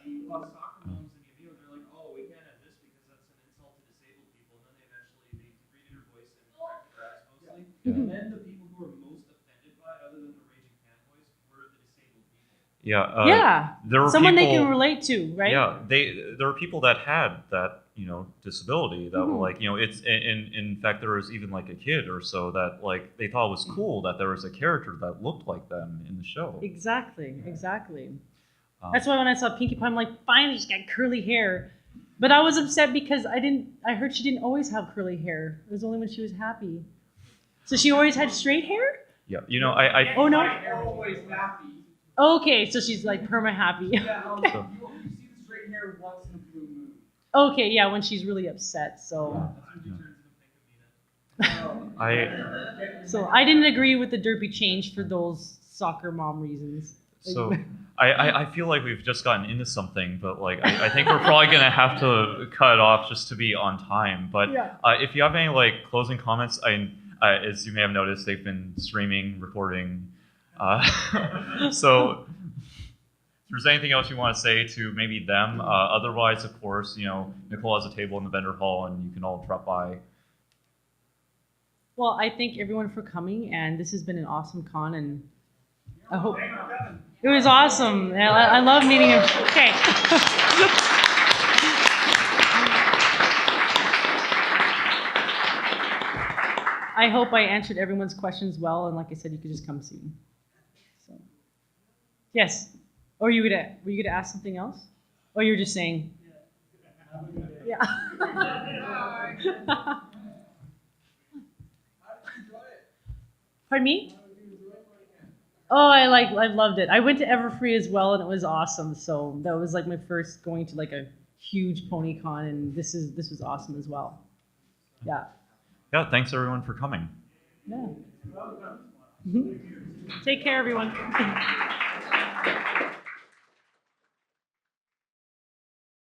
the soccer moms in the video, they're like, oh, we can't have this because that's an insult to disabled people, and then they eventually redid her voice and corrected her eyes mostly. And then the people who were most offended by it, other than the raging fan voice, were the disabled people. Yeah. There were someone people, they can relate to, right? Yeah, there were people that had that, you know, disability that were like, you know, it's in fact there was even like a kid or so that like they thought it was cool that there was a character that looked like them in the show. Exactly. That's why when I saw Pinkie Pie, I'm like, finally she's got curly hair. But I was upset because I heard she didn't always have curly hair. It was only when she was happy. So she always had straight hair? Yeah, you know, Oh no. Always happy. Okay, so she's like perma happy. Yeah, So- you see the straight hair once in a blue moon. Okay, yeah, when she's really upset. So, That's when she turns into Pink Amina. so I didn't agree with the derpy change for those soccer mom reasons. So I feel like we've just gotten into something, but like I think we're probably gonna have to cut it off just to be on time. But Yeah. if you have any like closing comments, as you may have noticed, they've been streaming, recording. So if there's anything else you want to say to maybe them, otherwise, of course, Nicole has a table in the vendor hall, and you can all drop by. Well, I thank everyone for coming, and this has been an awesome con, and I hope it was awesome. I love meeting him. Okay. I hope I answered everyone's questions well, and like I said, you could just come see me. So, yes. Or were you gonna ask something else? Or you were just saying? Yeah. Pardon me? Oh, I loved it. I went to Everfree as well, and it was awesome. So that was like my first going to like a huge pony con, and this was awesome as well. Yeah. Yeah, thanks everyone for coming. Yeah. Take care, everyone.